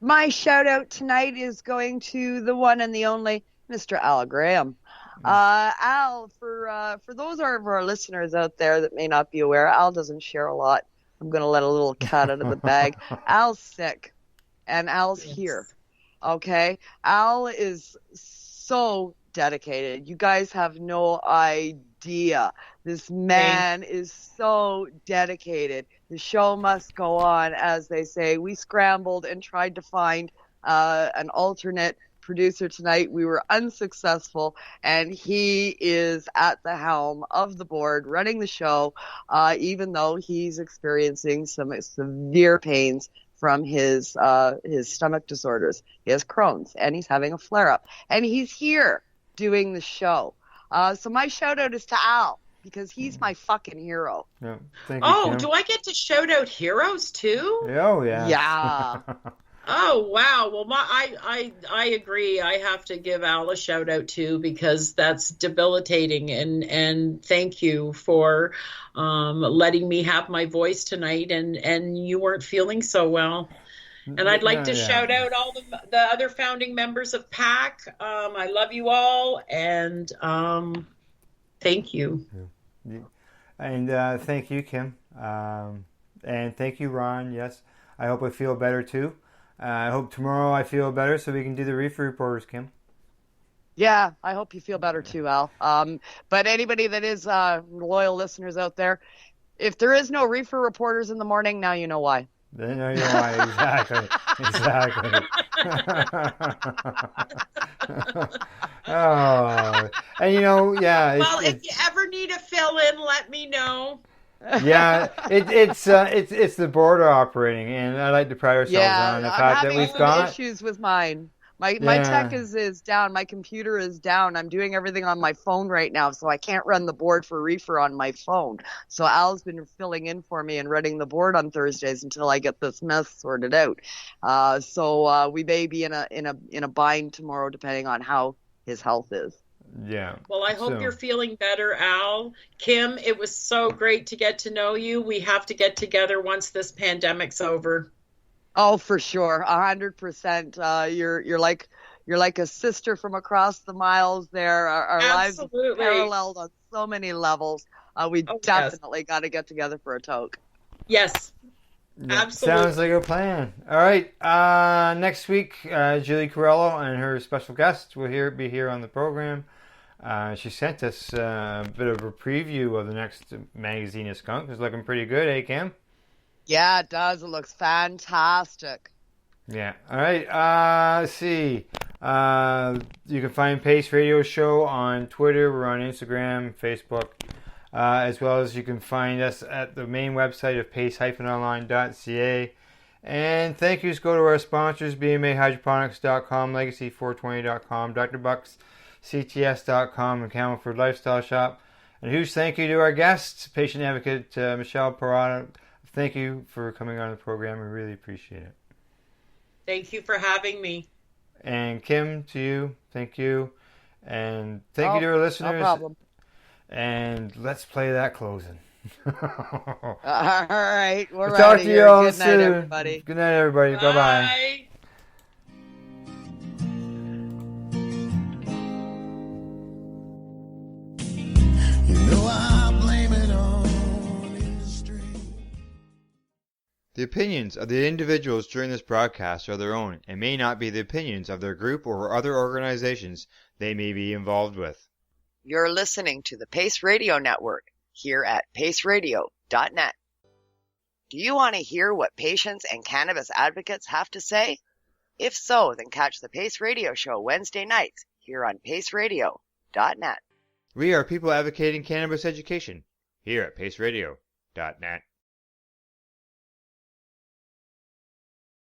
My shout out tonight is going to the one and the only Mr. Al Graham. Al, for those of our listeners out there that may not be aware, Al doesn't share a lot. I'm going to let a little cat out of the bag. Al's sick, and Al's here, okay? Al is so dedicated. You guys have no idea. This man is so dedicated. The show must go on, as they say. We scrambled and tried to find an alternate producer tonight. We were unsuccessful, and he is at the helm of the board running the show, even though he's experiencing some severe pains from his stomach disorders. He has Crohn's, and he's having a flare-up, and he's here doing the show. So my shout out is to Al, because he's my fucking hero. Yeah. Thank you, Kim. Do I get to shout out heroes too? Oh, yeah. Yeah. Oh, wow. Well, I agree. I have to give Al a shout out too, because that's debilitating. And thank you for letting me have my voice tonight. And you weren't feeling so well. And I'd like to shout out all the other founding members of PACC. I love you all, and thank you. And thank you, Kim. And thank you, Ron. Yes, I hope I feel better too. I hope tomorrow I feel better so we can do the reefer reporters, Kim. Yeah, I hope you feel better too, Al. But anybody that is loyal listeners out there, if there is no reefer reporters in the morning, now you know why. Then you know why. Exactly. Oh, and if you ever need a fill-in, let me know. Yeah, it's the border operating, and I like to pride ourselves on the fact that we've got issues with mine. My tech is down. My computer is down. I'm doing everything on my phone right now, so I can't run the board for reefer on my phone. So Al's been filling in for me and running the board on Thursdays until I get this mess sorted out. So we may be in a bind tomorrow, depending on how his health is. Yeah. Well, I hope you're feeling better, Al. Kim, it was so great to get to know you. We have to get together once this pandemic's over. Oh, for sure, 100%. You're like a sister from across the miles. There, our lives are paralleled on so many levels. We definitely got to get together for a toke. Yes, absolutely. Sounds like a plan. All right, next week, Julie Corello and her special guest will be here on the program. She sent us a bit of a preview of the next magazine of Skunk. It's looking pretty good, eh, Kim? Yeah, it does. It looks fantastic. Yeah. All right. Let's see. You can find Pace Radio Show on Twitter. We're on Instagram, Facebook, as well as you can find us at the main website of pace-online.ca. And thank yous go to our sponsors, bmahydroponics.com, legacy420.com, Dr. Bucks, CTS.com, and Camelford Lifestyle Shop. And a huge thank you to our guests, patient advocate Michele Parrotta. Thank you for coming on the program. We really appreciate it. Thank you for having me. And Kim, to you, thank you. And thank you to our listeners. No problem. And let's play that closing. All right. We'll talk to you all Good soon. night, everybody. Good night, everybody. Bye. Bye-bye. The opinions of the individuals during this broadcast are their own and may not be the opinions of their group or other organizations they may be involved with. You're listening to the Pace Radio Network here at paceradio.net. Do you want to hear what patients and cannabis advocates have to say? If so, then catch the Pace Radio Show Wednesday nights here on paceradio.net. We are people advocating cannabis education here at paceradio.net.